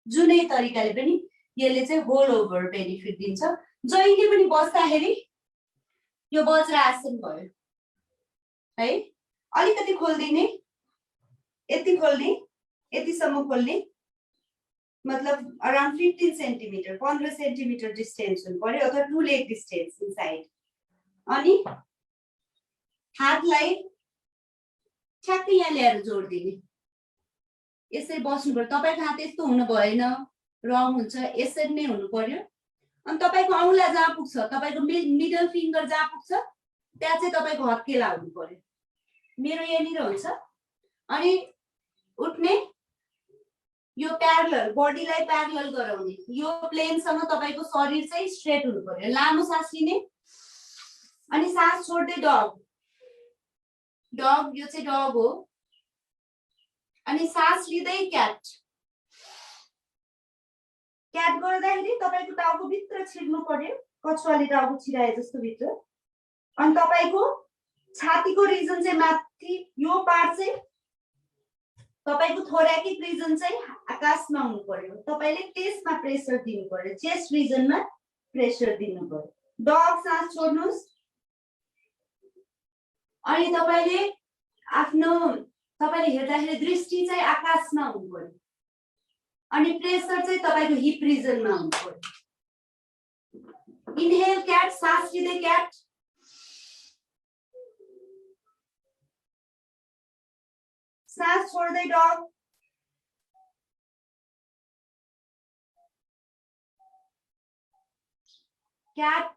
जुनै तरिकाले पनि यसले चाहिँ होल ओभर बेनिफिट दिन्छ। जहिले पनि बस्दाखेरि यो वज्रासन भयो है। अलिकति खोल्दिने, यति खोल्ने, यतिसम्म खोल्ने, मतलब अराउन्ड 15 सेन्टिमिटर, 15 सेन्टिमिटर डिस्टेन्स हुनु पर्यो, अथवा 2 लेग डिस्टेन्स इनसाइड। अनि हातलाई ठ्याक्कै यहाँ ल्याएर जोड्दिने। यसरी बस्नु पर्यो। तपाईको हात यस्तो हुनु भएन, रङ हुन्छ, यसरी नै हुनु पर्यो। अनि तपाईको औँला जहाँ पुग्छ, तपाईको मिडल फिंगर जहाँ पुग्छ, त्यहाँ चाहिँ तपाईको हत्केला हुनु पर्यो। मेरो यहाँनिर हुन्छ। अनि उठ्ने, यो प्यारलल, बडीलाई प्यारलल गराउने, यो प्लेनसँग तपाईको शरीर चाहिँ स्ट्रेट हुनु पर्यो। लामो सास लिने अनि सास छोड्दै डग। डग, यो चाहिँ डग हो। अनि सास लिँदै क्याट। क्याट गर्दाखेरि तपाईको टाउको भित्र छिर्नु पर्यो, कछुवाले टाउको छिराए जस्तो भित्र। अनि तपाईको छातीको रिजन चाहिँ माथि, यो पार्ट चाहिँ तपाईको थोराकिक रिजन चाहिँ आकाशमा हुनु पर्यो। तपाईले त्यसमा प्रेसर दिनु पर्यो, चेस्ट रिजनमा प्रेसर दिनु पर्यो। डग, सास छोड्नुस्। अनि तपाईले आफ्नो, तपाईले हेर्दाखेरि दृष्टि चाहिँ आकाशमा हुनु पर्यो। अनि प्रेसर चाहिँ तपाईको हिप रिजनमा हुनु पर्यो। इनहेल क्याट, सास लिँदै क्याट। सास छोड्दै डग। क्याट,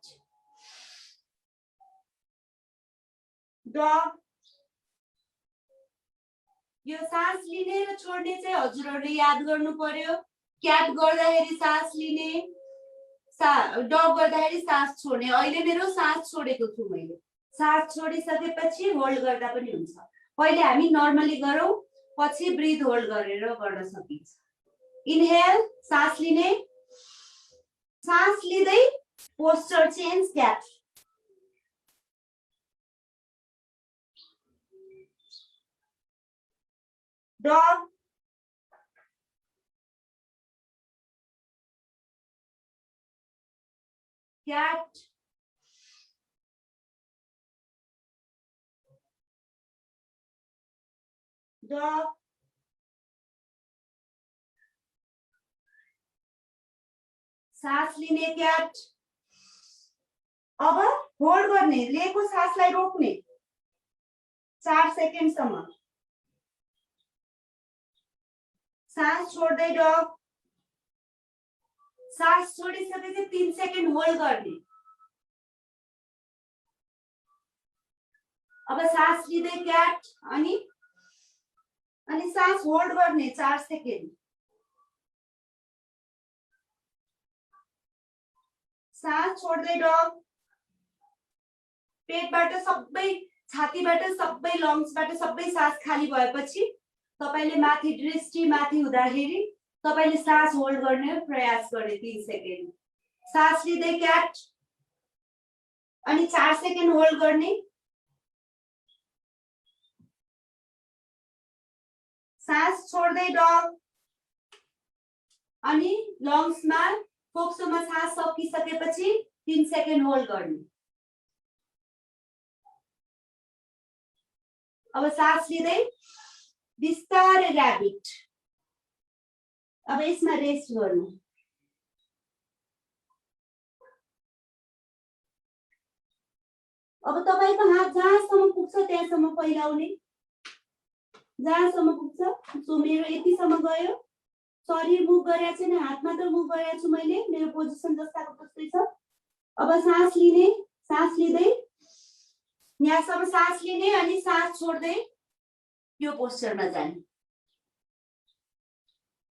डग। यो सास लिने र छोड्ने चाहिँ हजुरहरुले याद गर्नु पर्यो। क्याट गर्दाखेरि सास लिने, डग गर्दाखेरि सास छोड्ने। अहिले मेरो सास छोडेको छु मैले। सास छोडिसकेपछि होल्ड गर्दा पनि हुन्छ। पहिले हामी नर्मली गरौँ, पछि ब्रिथ होल्ड गरेर गर्न सकिन्छ। इनहेल, सास लिने, सास लिँदै पोस्चर चेन्ज, क्याट। डग, cat, dog, सास लिने क्याट। अब होल्ड गर्ने, लिएको सासलाई रोक्ने 4 सेकेन्डसम्म, सास छोड्दै डग, सास छोडिसकेपछि 3 सेकेन्ड होल्ड गर्ने। अब सास लिँदै क्याट अनि सास होल्ड गर्ने 4 सेकेन्ड, सास छोड्दै डग, पेटबाट सबै, छातीबाट सबै, लङ्सबाट सबै सास खाली भएपछि तपाईले माथि दृष्टि माथि हुँदाखेरि तपाईले सास होल्ड गर्ने प्रयास गर्ने 3 सेकेन्ड, सास लिँदै क्याट अनि 4 सेकेन्ड होल्ड गर्ने, सास छोड्दै डग अनि लङ्समा फोक्सोमा सास सकिसकेपछि 3 सेकेन्ड होल्ड गर्ने। अब सास लिँदै बिस्तारै र्याबिट। अब यसमा रेस्ट गर्नु। अब तपाईको हात जहाँसम्म पुग्छ त्यहाँसम्म फैलाउने, जहाँसम्म पुग्छ। सो मेरो यतिसम्म गयो, शरीर मुभ गरेको छैन, हात मात्र मुभ गरेको छु मैले, मेरो पोजिसन जस्ताको तस्तै छ। अब सास लिने, सास लिँदै यहाँसम्म सास लिने अनि सास छोड्दै यो पोस्चरमा जाने।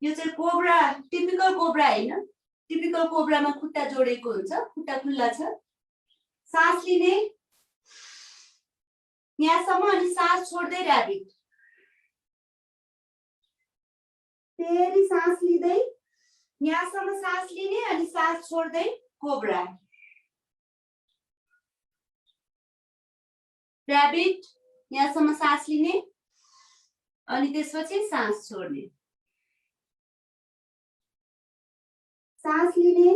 यो चाहिँ कोब्रा, टिपिकल कोब्रा हैन, टिपिकल कोब्रामा खुट्टा जोडेको हुन्छ, खुट्टा खुल्ला छ। सास लिने यहाँसम्म अनि सास छोड्दै र्याबिट, फेरि सास लिँदै यहाँसम्म सास लिने अनि सास छोड्दै कोब्रा, र्याबिट यहाँसम्म सास लिने अनि त्यसपछि सास छोड्ने, सास लिने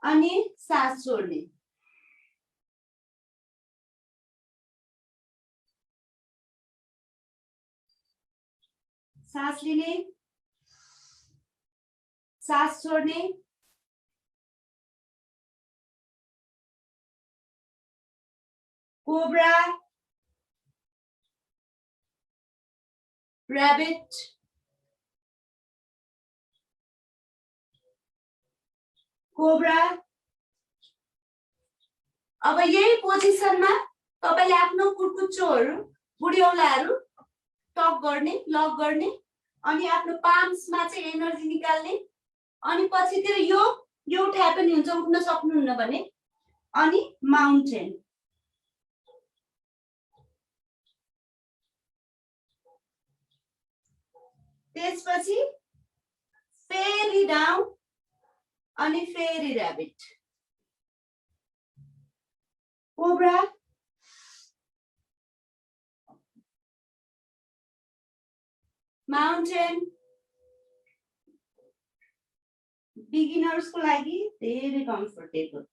अनि सास छोड्ने, सास लिने, सास छोड्ने, कोब्रा, रैबिट, कोब्रा। अब यही पोजिसनमा तपाईले आफ्नो कुर्कुच्चोहरु, बुढीऔलाहरु टक गर्ने, लक गर्ने अनि आफ्नो पाम्समा चाहिँ एनर्जी निकाल्ने अनि पछितिर यो उठाए पनि हुन्छ, उठ्न सक्नुहुन्न भने अनि माउन्टेन। त्यसपछि फेरि डाउन अनि फेरि रैबिट, कोब्रा, माउन्टेन। बिगिनर्स को लागि धेरै कम्फर्टेबल।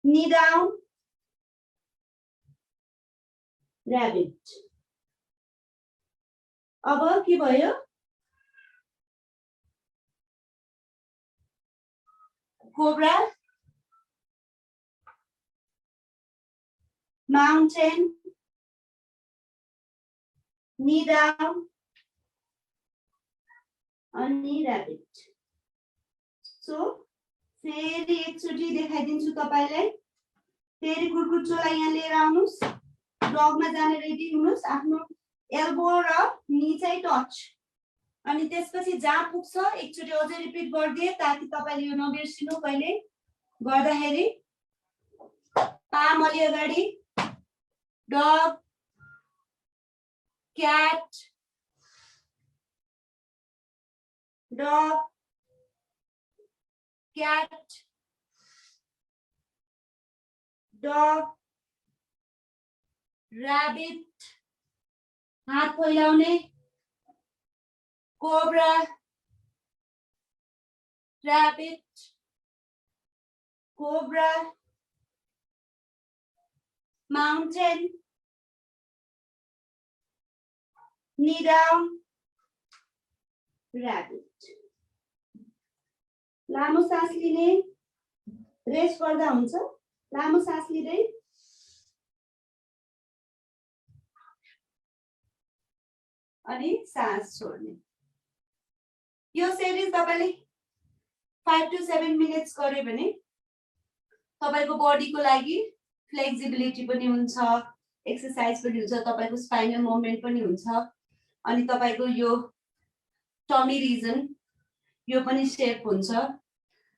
Knee down, rabbit. अब के भयो? कोब्रा, माउन्टेन, नी डाउन अनि रैबिट। सो फेरि एकचोटी देखाइदिन्छु तपाईलाई। फेरि कुर्कुच्चोलाई यहाँ लिएर आउनुस्, डगमा जाने रेडी हुनुस्, आफ्नो एल्बो र नी चाहिँ टच अनि त्यसपछि जहाँ पुग्छ एकचोटी अझै रिपिट गर्दिए ताकि तपाईले यो नबिर्सिनु कहिले गर्दाखेरि। पाम अलि अगाडि, डग, क्याट, डग, क्याट, डग, रैबिट, हात फैलाउने, cobra, rabbit, cobra, mountain, knee down, rabbit. लामो सास लिने, रेस्ट गर्दा हुन्छ, लामो सास लिँदै अनि सास छोड्ने। यो सिरिज तपाईले 5 to 7 मिनेट्स गर्यो भने तपाईको बडीको लागि फ्लेक्सिबिलिटी पनि हुन्छ, एक्सरसाइज पनि हुन्छ, तपाईको स्पाइनल मुभमेन्ट पनि हुन्छ अनि तपाईको यो टमी रिजन यो पनि सेफ हुन्छ।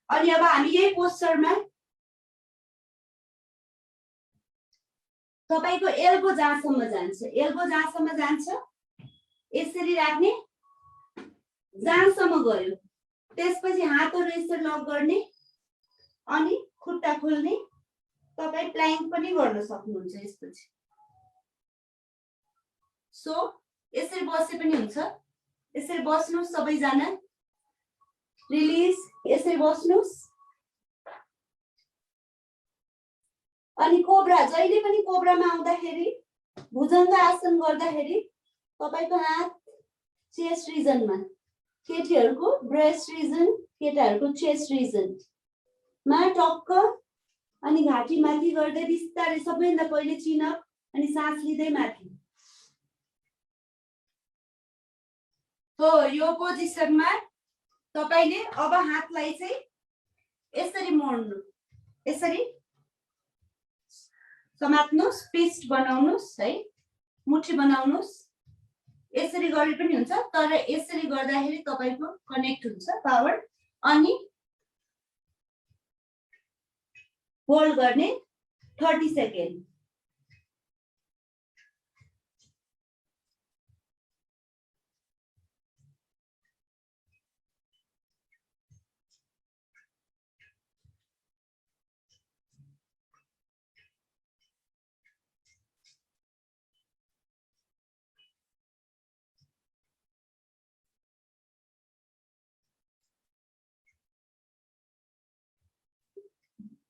अनि अब हामी यही पोस्चरमा तपाईको एल्बो जहाँसम्म जान्छ, एल्बो जहाँसम्म जान्छ यसरी राख्ने, जहाँसम्म गयो त्यसपछि हातहरु यसरी लक गर्ने अनि खुट्टा खोल्ने। तपाई प्लैंक पनि गर्न सक्नुहुन्छ यसपछि। सो यसरी बसे पनि हुन्छ, यसरी बस्नुस् सबैजना, रिलिज, यसरी बस्नुस्। अनि कोब्रा, जहिले पनि कोब्रामा आउँदाखेरि भुजंग आसन गर्दाखेरि तपाईको हात चेस्ट रिजनमा, केटीहरुको ब्रेस्ट रिजन, केटाहरुको चेस्ट रिजन मा टक्क अनि घाँटी माथि गर्दै बिस्तारै सबैभन्दा पहिले चिन अप अनि सास लिँदै माथि। हो यो पोजिसनमा तपाईले अब हातलाई चाहिँ यसरी मोड्नु, यसरी समात्नुस्, फिस्ट बनाउनुस् है, मुठी बनाउनुस्। यसरी गरे पनि हुन्छ, तर यसरी गर्दाखेरि तपाईको कनेक्ट हुन्छ पावर। अनि होल्ड गर्ने 30 सेकेन्ड।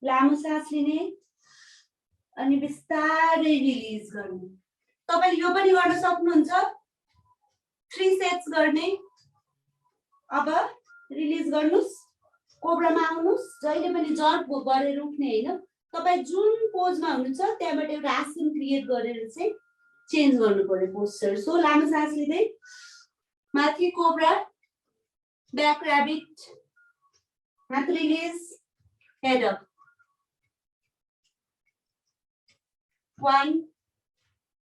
लामो सास लिने अनि बिस्तारै रिलिज गर्ने। तपाईले यो पनि गर्न सक्नुहुन्छ, 3 सेट्स गर्ने। अब रिलिज गर्नुस्, कोब्रामा आउनुस्, जहिले पनि जर्क गरेर उठ्ने हैन, तपाई जुन पोजमा हुनुहुन्छ त्यहाँबाट एउटा आसन क्रिएट गरेर चाहिँ चेन्ज गर्नु पर्यो पोस्चर। सो लामो सास लिँदै माथि कोब्रा, ब्याक र्याबिट, हात रिलिज, हेड अप। 1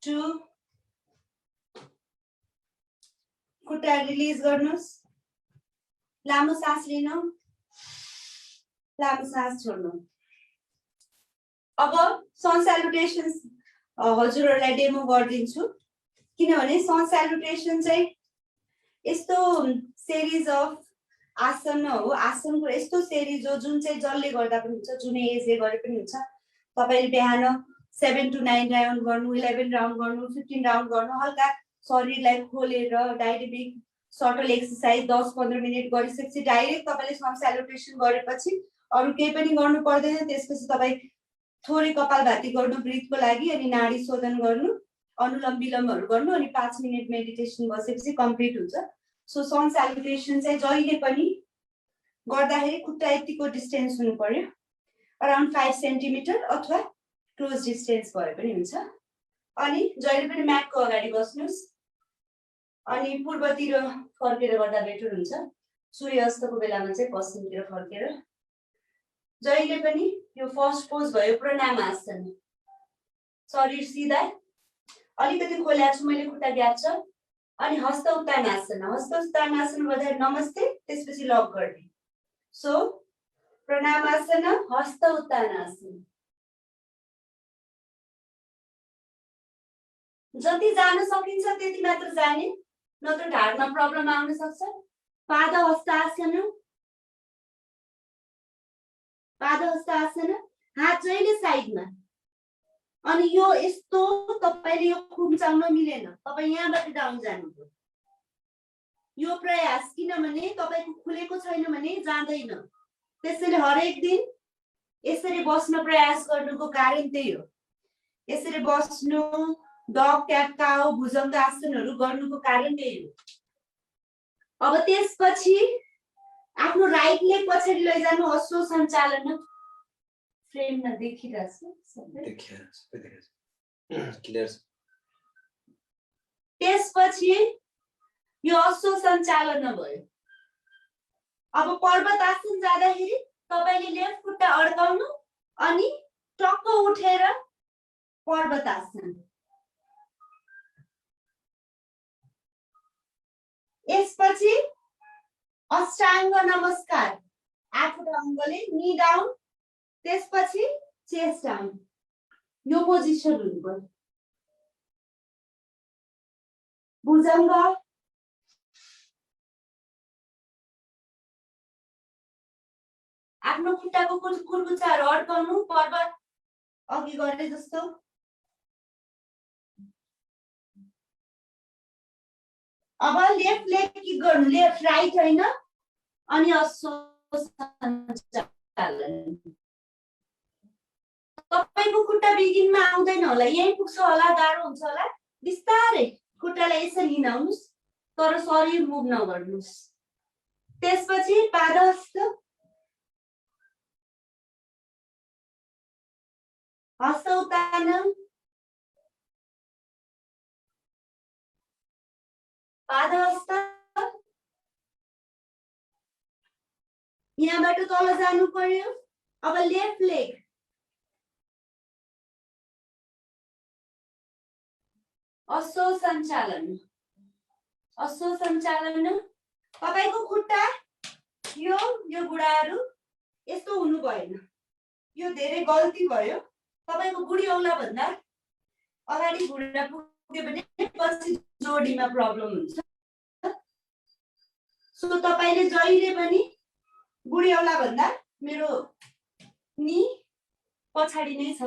2 खुट्टा रिलिज गर्नुस्, लामो सास लिनु, लामो सास छोड्नु। अब सन सैल्युटेशन्स हजुरहरुलाई डेमो गर्दिन्छु, किनभने सन सैल्युटेशन चाहिँ यस्तो सिरिज अफ आसन हो, आसनको यस्तो सिरिज हो जुन चाहिँ जसले गर्दा पनि हुन्छ, जुनै एजले गरे पनि हुन्छ। तपाईले बिहान 7 to 9 राउन्ड गर्नु, 11 राउन्ड गर्नु, 15 राउन्ड गर्नु, हल्का शरीरलाई खोलेर डायनामिक सटल एक्सरसाइज 10-15 मिनेट गरिसकेपछि डाइरेक्ट तपाईले सन सैल्युटेशन गरेपछि अरु केही पनि गर्नु पर्दैन। त्यसपछि तपाई थोरै कपालभाति गर्नु ब्रीथको लागि, अनि नाडी शोधन गर्नु, अनुलोम विलोमहरु गर्नु, अनि 5 मिनेट मेडिटेसन बसेपछि कम्प्लिट हुन्छ। सो सन सैल्युटेशन चाहिँ जहिले पनि गर्दाखेरि खुट्टा यतिको डिस्टेन्स हुनु पर्यो, अराउन्ड 5 सेन्टिमिटर अथवा क्लोज डिस्टेन्स भए पनि हुन्छ। अनि जहिले पनि म्याटको अगाडि बस्नुस्, अनि पूर्वतिर फर्केर गर्दा बेटर हुन्छ। सूर्यास्तको बेलामा चाहिँ पश्चिमतिर फर्केर। जहिले पनि यो फर्स्ट पोज भयो प्रणामासन, शरीर सिधा, अलिकति खोलेको छु मैले, खुट्टा ग्याप छ। अनि हस्त उत्तानासन, हस्त उत्तानासन गर्दा नमस्ते, त्यसपछि लक गर्ने। सो प्रणामासन, हस्त उत्तानासन। जति जान सकिन्छ त्यति मात्र जाने, नत्र ढाडमा प्रब्लम आउन सक्छ। पाद हस्तासन, पाद हस्तासन, हात जहिले साइडमा। अनि यो यस्तो तपाईले यो खुम्चाउन मिलेन, तपाई यहाँबाट डाउन जानुभयो। यो प्रयास, किनभने तपाईको खुलेको छैन भने जाँदैन। त्यसैले हरेक दिन यसरी बस्न प्रयास गर्नुको कारण त्यही हो। यसरी बस्नु, डग क्याट काउ भुजङ्ग आसनहरू गर्नुको कारण त्यही हो। अब त्यसपछि आफ्नो राइट लेग पछाडि लैजानु, अश्व सञ्चालन। फ्रेममा देखिरहेछ सबै? क्लियर। त्यसपछि यो अश्व सञ्चालन भयो। अब पर्वत आसन जाँदाखेरि तपाईले लेफ्ट खुट्टा अड्काउनु अनि टक्क उठेर पर्वत आसन। यसपछि अष्टाङ्ग नमस्कार, आठवटा अङ्गले नी डाउन, त्यसपछि चेस्ट डाउन। यो पोजिसन हुनु पर्यो। भुजङ्ग, आफ्नो खुट्टाको कुर्कुच्चाहरू अड्काउनु, पर्वत अघि गरे जस्तो। अब लेफ्ट लेग किक गर्नु, लेफ्ट राइट हैन, अनि अश्व सञ्चालन। तपाईको खुट्टा बिगिनमा आउँदैन होला, यही पुग्छ होला, गाह्रो हुन्छ होला। बिस्तारै खुट्टालाई यसरी हिँडाउनुस्, तर शरीर मुभ नगर्नुस्। त्यसपछि पादहस्त, हस्त उत्तान, पादहस्त। यहाँबाट तल जानु पर्यो। अब लेफ्ट लेग, अश्व सञ्चालन। अश्व सञ्चालन, तपाईको खुट्टा यो बुढाहरू यस्तो हुनु भएन, यो धेरै गल्ती भयो। तपाईको बुढी औला भन्दा अगाडि घुँडा पुग्यो भने पछि जोडीमा प्रब्लम हुन्छ। सो तपाईले जहिले पनि बुढी औला भन्दा मेरो नी पछाडि नै छ।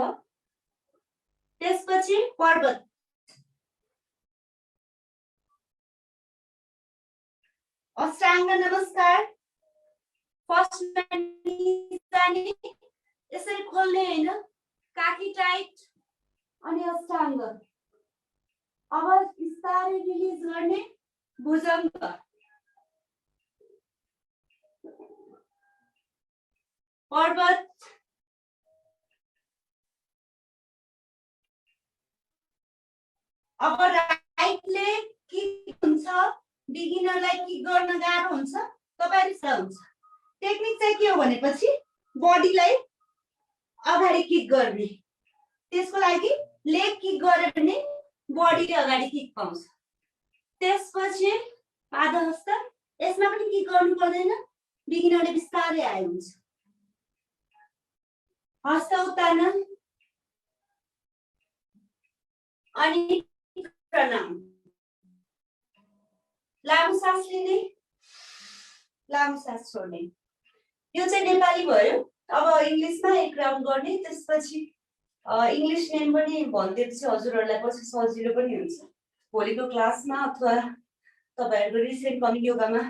त्यसपछि पर्वत, अष्टाङ्ग नमस्कार। फर्स्ट जाने, यसरी खोल्ने हैन, काखी टाइट अनि अष्टाङ्ग। अब बिस्तारै रिलिज गर्ने, भुजङ्ग। पर्वत, अब राइट लेग किक हुन्छ। बिगिनरलाई किक गर्न गाह्रो हुन्छ, तपाईहरुलाई हुन्छ। टेक्निक चाहिँ के हो भनेपछि बडीलाई अगाडि किक गर्ने। त्यसको लागि लेग किक गरे भने बडीले अगाडि किक पाउँछ। त्यसपछि पादहस्त, यसमा पनि किक गर्नु पर्दैन, बिगिनरले बिस्तारै आए हुन्छ। हस्त उत्तान अनि प्रणाम। लामो सास लिने, लामो सास छोड्ने। यो चाहिँ नेपाली भयो। अब इंग्लिशमा एक राउन्ड गर्ने, त्यसपछि इंग्लिश नेम पनि भनिदिएपछि हजुरहरुलाई पछि सजिलो पनि हुन्छ। भोलिको क्लासमा अथवा तपाईहरुको रिसेन्ट कमिङ योगामा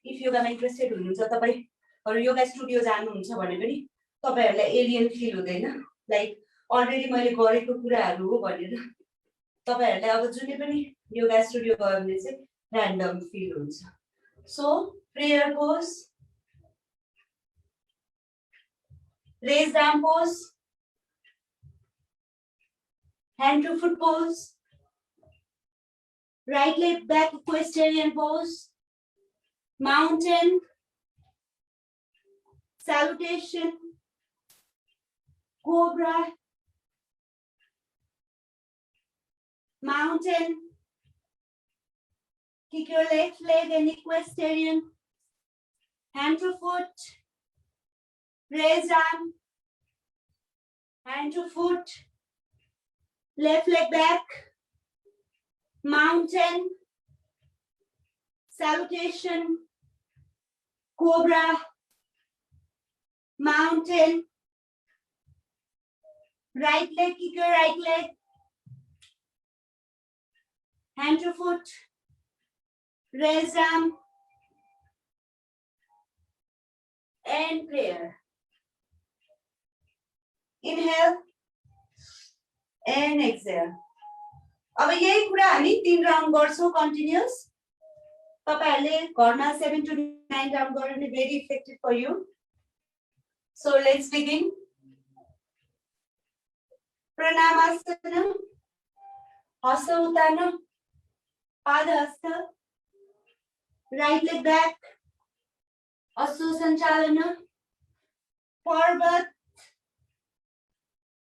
इफ योगामा इन्ट्रेस्टेड हुनुहुन्छ, तपाईहरु योगा स्टुडियो जानुहुन्छ भने पनि तपाईहरुलाई एलियन फिल हुँदैन, लाइक अलरेडी मैले गरेको कुराहरु हो भनेर। तपाईहरुलाई अब जुनै पनि योगा स्टुडियो गयो भने चाहिँ र्यान्डम फिल हुन्छ। So prayer pose, raised arm pose, hand to foot pose, right leg back equestrian pose, mountain, salutation, cobra, mountain, kick your left leg and equestrian, hand to foot, raised arm, hand to foot, left leg back, mountain, salutation, cobra, mountain, right leg, kick your right leg, hand to foot, raised arm, and prayer. Inhale and exhale. अब यही कुरा हामी 3 round गर्छौं continuous. तपाईहरुले घरमा 7 to 9 round गर्नु भने very effective for you. So let's begin. Pranamasana. Hasta Uttana. Pada Hasta. Right leg back. Asu Sanchalana. Parvat.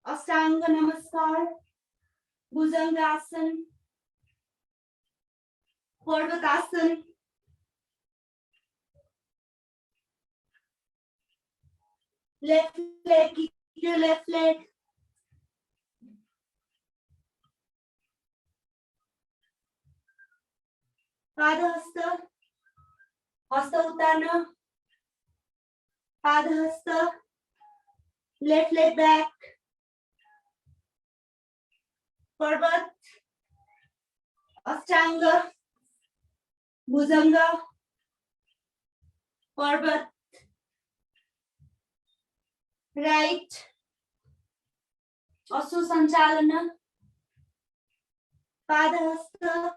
Ashtanga Namaskar. Bhujangasana. Parvatasana. Left leg, kick your left leg. Padahasta. Hasta Uttana. Padahasta. Left leg back. Parvat. Ashtanga. Bhujanga. Parvat. Right. Asu Sanchalana. Padahasta.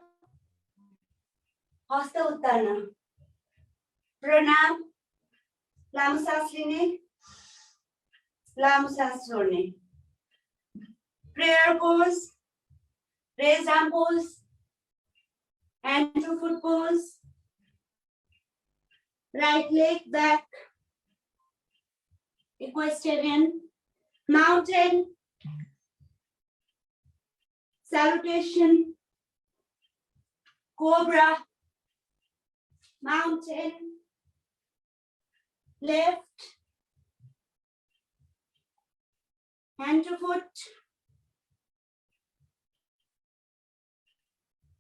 Hasta Uttana. Pranam. Lamu saas line. Lamu saas chhodne. Prayer pose. Raised arm pose. Hand to foot pose. Right leg back. Equestrian. Mountain. Salutation. Cobra. Mountain. Left. Hand to foot.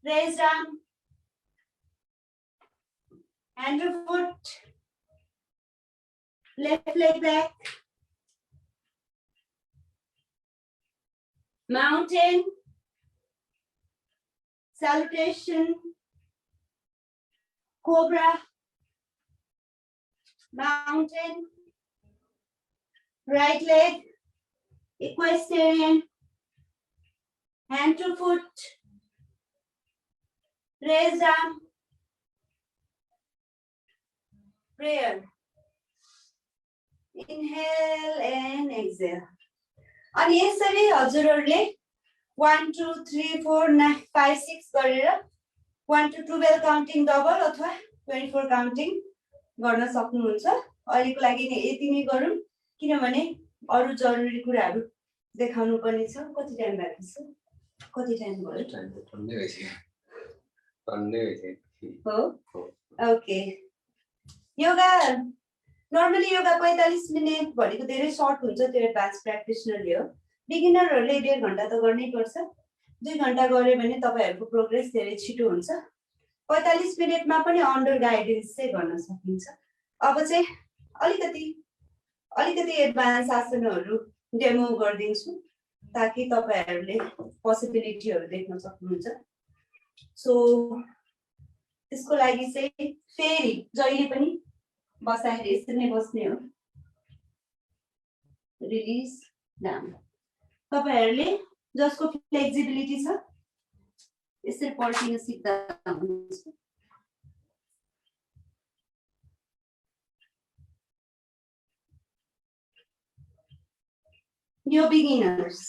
Raised arm. Hand to foot. Left leg back. Mountain. Salutation. Cobra. Mountain. Right leg. Equestrian. Hand to foot. Raised arm. Prayer. Inhale and exhale. अनि यसरी हजुरहरुले 1 2 3 4 9 5 6 गरेर 1 to 12 counting double अथवा 24 counting गर्न सक्नुहुन्छ. अहिलेको लागि नि यति नै गरौँ किनभने अरु जरुरी कुराहरु देखाउनु पर्ने छ. कति टाइम बाँकी छ? कति टाइम भयो? हो. Okay. Yoga normally yoga 45 minute भनेको धेरै सर्ट हुन्छ. त्यो एडभान्स प्र्याक्टिसनरले हो. बिगिनरहरुले 1.5 घण्टा त गर्नै पर्छ. 2 घण्टा गरे भने तपाईहरुको प्रोग्रेस धेरै छिटो हुन्छ. 45 मिनेटमा पनि अन्डर गाइडेन्स चाहिँ गर्न सकिन्छ. अब चाहिँ अलिकति एडभान्स आसनहरु डेमो गर्दिन्छु ताकि तपाईहरुले पोसिबिलिटीहरु देख्न सक्नुहुन्छ. सो त्यसको लागि चाहिँ फेरि जहिले पनि बसाएर यसरी नै बस्ने हो. Release down. तपाईहरुले जसको फ्लेक्सिबिलिटी छ यसरी पल्टिन सिक्दा हुन्छ. यो बिगिनर्स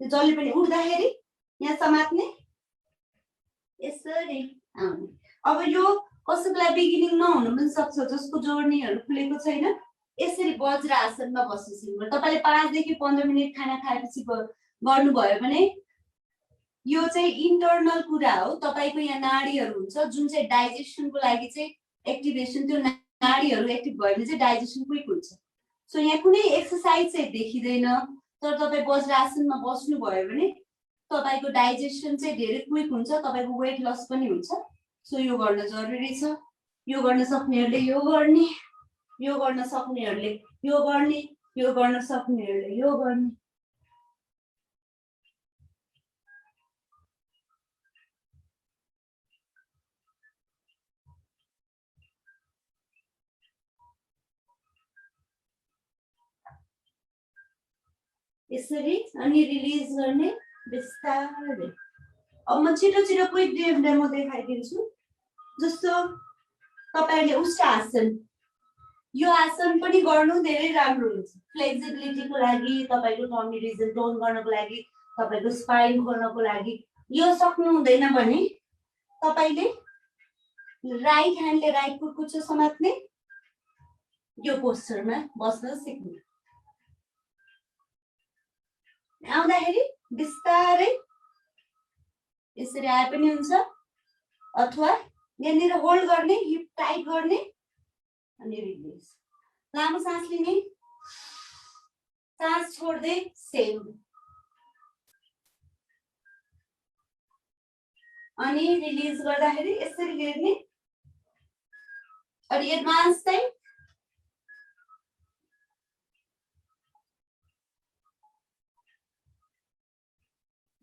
जसले पनि उठ्दाखेरि यहाँ समात्ने यसरी आउने. अब यो कसैलाई बिगिनिङ नहुन पनि सक्छ जसको जोर्नीहरु खुलेको छैन. यसरी वज्र आसनमा बस्नु सिक्नु. तपाईले 5 देखि 15 मिनेट खाना खाएपछि गर्नु भयो भने यो चाहिँ इन्टरनल कुरा हो. तपाईको यहाँ नाडीहरु हुन्छ जुन चाहिँ डाइजेसनको लागि चाहिँ एक्टिभेसन. त्यो नाडीहरु एक्टिभ भयो भने चाहिँ डाइजेसन क्विक हुन्छ. सो यहाँ कुनै एक्सरसाइज चाहिँ देखिदैन तर तपाई वज्र आसनमा बस्नु भयो भने तपाईको डाइजेसन चाहिँ धेरै क्विक हुन्छ. तपाईको वेट लस पनि हुन्छ. सो यो गर्न जरुरी छ. यो गर्न सक्नेहरुले यो गर्ने, यो गर्न सक्नेहरुले यो गर्ने, यो गर्न सक्नेहरुले यो गर्ने. यसरी अनि रिलिज गर्ने बिस्तारै। अब म छिटो छिटो क्विक डेमो देखाइदिन्छु। जस्तो तपाईहरुले उष्ट्रासन, यो आसन पनि गर्नु धेरै राम्रो हुन्छ फ्लेक्सिबिलिटीको लागि, तपाईको टमी रिजन टोन गर्नको लागि, तपाईको स्पाइन खोल्नको लागि। यो सक्नु हुँदैन भने तपाईले राइट ह्यान्डले राइट कुर्कुच्चो समात्ने, यो पोस्चरमा बस्न सिक्नु। आउँदाखेरि बिस्तारै यसरी आए पनि हुन्छ, अथवा यहाँनिर होल्ड गर्ने, हिप टाइट गर्ने अनि रिलिज। लामो सास लिने, सास छोड्दै सेम, अनि रिलिज गर्दाखेरि यसरी गिर्ने। अनि एडभान्स चाहिँ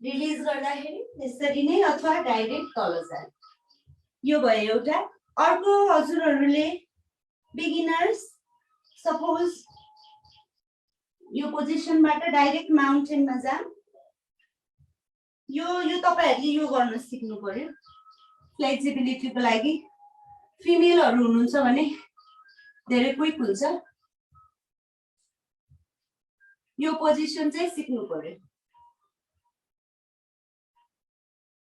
रिलिज गर्दाखेरि यसरी नै, अथवा डाइरेक्ट तल जाने। यो भयो एउटा। अर्को हजुरहरूले बिगिनर्स सपोज यो पोजिसनबाट डाइरेक्ट माउन्टेनमा जाम, यो तपाईहरुले यो गर्न सिक्नु पर्यो फ्लेक्सिबिलिटीको लागि। फिमेलहरु हुनुहुन्छ भने धेरै क्विक हुन्छ, यो पोजिसन चाहिँ सिक्नु पर्यो।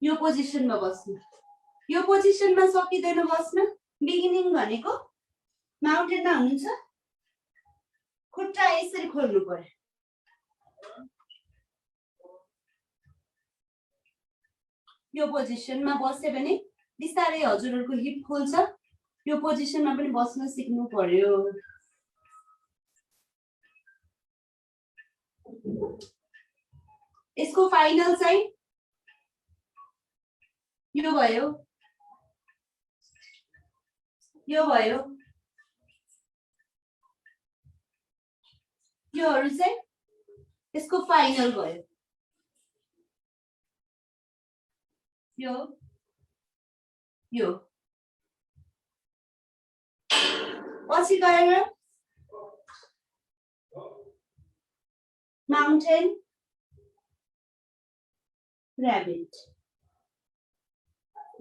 यो पोजिसनमा बस्नु, यो पोजिसनमा सकिदैन बस्न। बिगिनिङ भनेको माउन्टेनमा हुनुहुन्छ, खुट्टा यसरी खोल्नु पर्यो। यो पोजिसनमा बस्यो भने बिस्तारै हजुरहरुको हिप खोल्छ। यो पोजिसनमा पनि बस्न सिक्नु पर्यो। यसको फाइनल चाहिँ यो भयो, यो भयो। योहरु चाहिँ यसको फाइनल भयो। यो पछि गएर माउन्टेन ऱ्याबिट।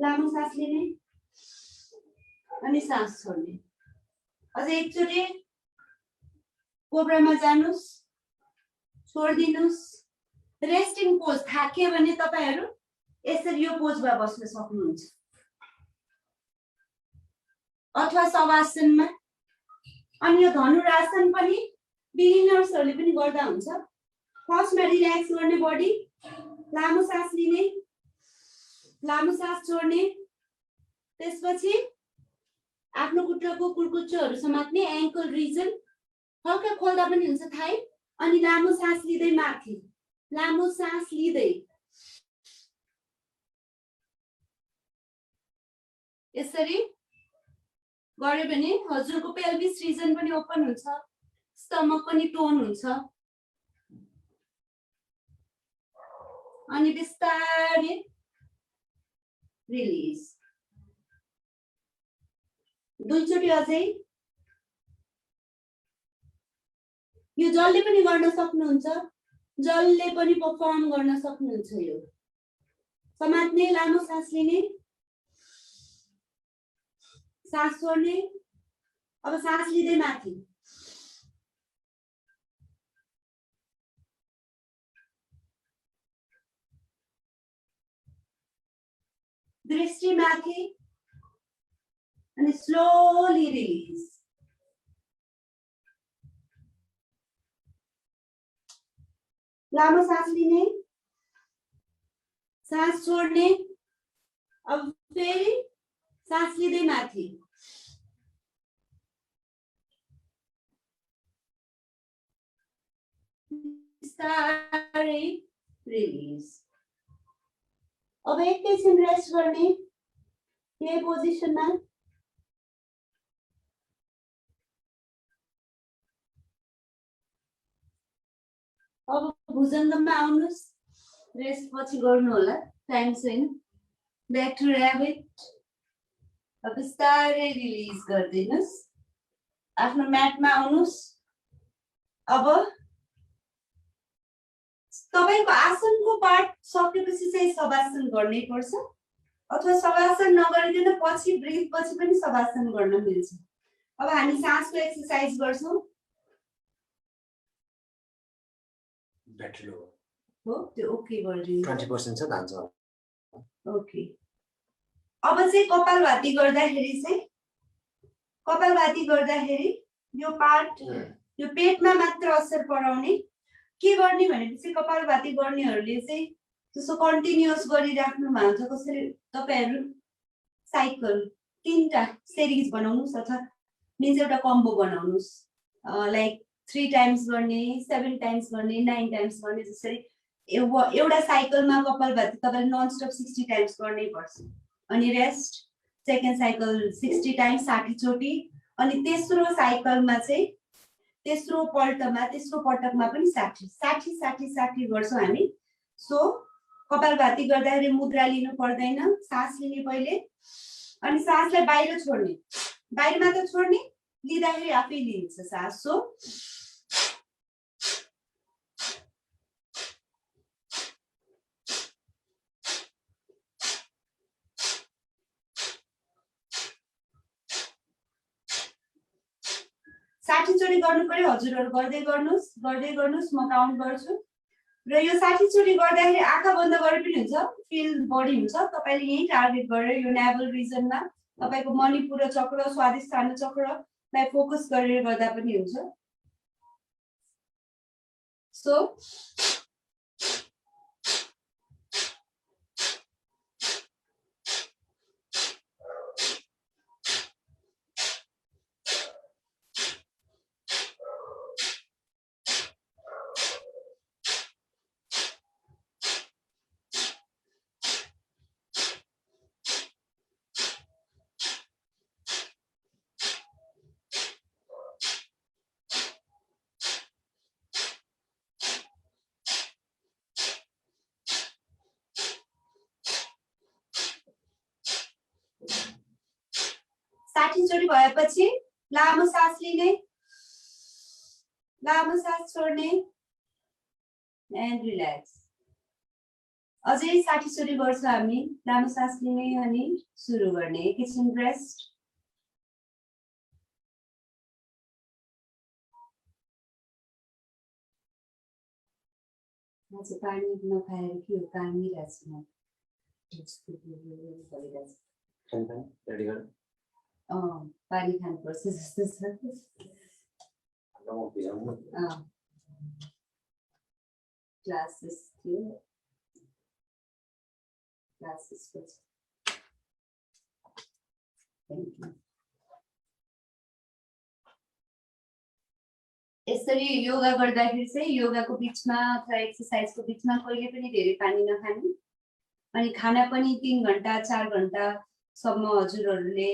लामो सास लिने अनि सास छोड्ने। अझै एकचोटि कोब्रामा जानुस्, छोड्दिनुस्। रेस्टिङ पोज थाक्यो भने तपाईहरु यसरी यो पोजमा बस्न सक्नुहुन्छ, अथवा शवासनमा। अनि यो धनुरासन पनि बिगिनर्सहरुले पनि गर्दा हुन्छ। फर्स्टमा रिल्याक्स गर्ने बडी, लामो सास लिने, लामो सास छोड्ने, त्यसपछि आफ्नो खुट्टाको कुर्कुच्चोहरु समात्ने, एङ्कल रिजन हल्का खोल्दा पनि हुन्छ थाई। अनि लामो सास लिँदै माथि, लामो सास लिँदै यसरी गरे भने हजुरको पेल्भिस रिजन पनि ओपन हुन्छ, स्टमक पनि टोन हुन्छ। अनि बिस्तारै रिलिज। दुईचोटि अझै। यो जसले पनि गर्न सक्नुहुन्छ, जसले पनि परफर्म गर्न सक्नुहुन्छ। यो समात्ने, लामो सास लिने, सास छोड्ने। अब सास लिँदै माथि, दृष्टि माथि अनि स्लोली रिलिज। लामो सास लिने, सास छोड्ने। अब फेरि सास लिँदै माथि, बिस्तारै रिलिज। अब एकैछिन रेस्ट गर्ने यही पोजिसनमा। अब भुजङ्गमा आउनुस्, रेस्ट पछि गर्नु होला, टाइम छैन। Back to rabbit. अब बिस्तारै रिलिज गर्दिनुस्, आफ्नो म्याटमा आउनुस्। अब तपाईको आसनको पार्ट सकेपछि चाहिँ शवासन गर्नै पर्छ अथवा शवासन नगरिकन पछि ब्रिथ पछि पनि शवासन गर्न मिल्छ। अब हामी सासको एक्सरसाइज गर्छौं ब्याट्री लो हो त्यो ओके गरिदिनु 20% छ धान्छ। ओके अब चाहिँ कपालभाती गर्दाखेरि यो पार्ट यो पेटमा मात्र असर पराउने के गर्ने भनेपछि कपालभाती गर्नेहरूले चाहिँ जस्तो कन्टिन्युअस गरिराख्नु भएको छ कसरी तपाईहरु साइकल 3टा सिरिज बनाउनुस् अथवा मिन्स एउटा कम्बो बनाउनुस् लाइक 3 टाइम्स गर्ने 7 टाइम्स गर्ने 9 टाइम्स गर्ने जसरी एउटा साइकलमा कपालभाती तपाईले नन स्टप 60 टाइम्स गर्नै पर्छ अनि रेस्ट सेकेन्ड साइकल 60 टाइम्स 60 चोटी अनि तेस्रो साइकलमा चाहिँ तेस्रो पटकमा पनि 60 गर्छौं हामी। सो कपालभाती गर्दाखेरि मुद्रा लिनु पर्दैन सास लिने पहिले अनि सासलाई बाहिर छोड्ने बाहिर मात्र छोड्ने लिँदाखेरि आफै लिन्छ सास। सो साठी चोटी गर्नु पर्यो हजुरहरु गर्दै गर्नुस् म काउन्ट गर्छु र यो 60 चोटी गर्दाखेरि आँखा बन्द गरे पनि हुन्छ फिल बडी हुन्छ तपाईले यही टार्गेट गरेर यो नेभल रिजनमा तपाईको मणिपुर चक्र स्वादिष्ठान चक्रलाई फोकस गरेर गर्दा पनि हुन्छ। सो 60 चोटी भएपछि लामो सास लिने लामो सास छोड्ने एन्ड रिल्याक्स। अझै 60 चोटी गर्छ हामी लामो सास लिने अनि सुरु गर्ने एकैछिन रेस्ट। आज पानी नखाएर के हो कामिरहेछ म रेडी गर पानी खानुपर्छ जस्तो छ। क्लासेस थियो क्लासेस पछि यसरी योगा गर्दाखेरि चाहिँ योगाको बीचमा अथवा एक्सरसाइजको बीचमा कहिले पनि धेरै पानी नखाने अनि खाना पनि 3 घण्टा 4 घण्टासम्म हजुरहरूले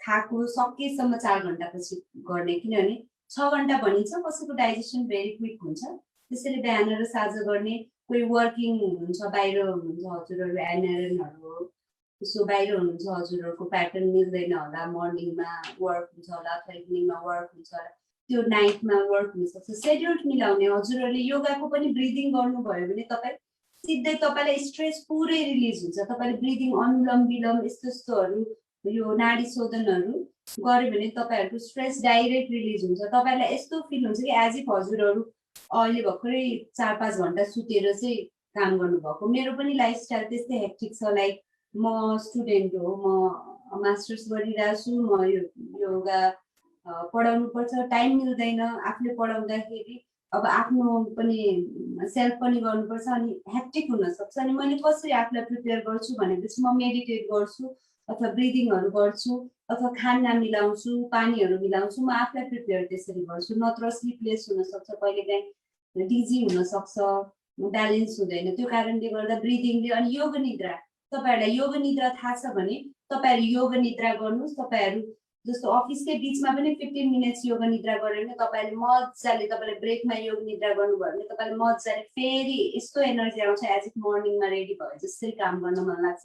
खाएको सकेसम्म 4 घण्टापछि गर्ने किनभने 6 घण्टा भनिन्छ कसैको डाइजेसन भेरी क्विक हुन्छ त्यसैले बिहान र साँझ गर्ने कोही वर्किङ हुनुहुन्छ बाहिर हुनुहुन्छ हजुरहरू एनआरएनहरू त्यसो बाहिर हुनुहुन्छ हजुरहरूको प्याटर्न मिल्दैन होला मर्निङमा वर्क हुन्छ होला अथवा इभिनिङमा वर्क हुन्छ होला त्यो नाइटमा वर्क हुनसक्छ सेड्युल मिलाउने हजुरहरूले योगाको पनि ब्रिदिङ गर्नुभयो भने तपाईँ सिधै तपाईलाई स्ट्रेस पुरै रिलिज हुन्छ तपाईले ब्रिदिङ अनुलोम विलोम यस्तोहरू यो नाडी शोधनहरू गर्यो भने तपाईहरुको स्ट्रेस डाइरेक्ट रिलिज हुन्छ तपाईलाई यस्तो फिल हुन्छ कि एज इफ हजुरहरू अहिले भर्खरै 4-5 घण्टा सुतेर चाहिँ काम गर्नुभएको मेरो पनि लाइफस्टाइल त्यस्तै हेक्टिक छ लाइक म स्टुडेन्ट हो म मास्टर्स गरिरहेको छु म योगा पढाउनु पर्छ टाइम मिल्दैन आफूले पढाउँदाखेरि अब आफ्नो पनि सेल्फ पनि गर्नुपर्छ अनि हेक्टिक हुन सक्छ अनि मैले कसरी आफूलाई प्रिपेयर गर्छु भनेपछि म मेडिटेट गर्छु अथवा ब्रिदिङहरू गर्छु अथवा खाना मिलाउँछु पानीहरू मिलाउँछु म आफूलाई प्रिपेयर त्यसरी गर्छु नत्र स्लिपलेस हुन सक्छ कहिलेकाहीँ डिजी हुन सक्छ ब्यालेन्स हुँदैन त्यो कारणले गर्दा ब्रिदिङले अनि योग निद्रा तपाईहरुलाई योग निद्रा थाहा छ भने तपाईहरु योग निद्रा गर्नुस् तपाईहरु जस्तो अफिसकै बीचमा पनि 15 मिनेट्स योग निद्रा गर्यो भने तपाईले मज्जाले तपाईले ब्रेकमा योग निद्रा गर्नुभयो भने तपाईले मज्जाले फेरि यस्तो एनर्जी आउँछ एज इफ मर्निङमा रेडी भयो जस्तै काम गर्न मन लाग्छ।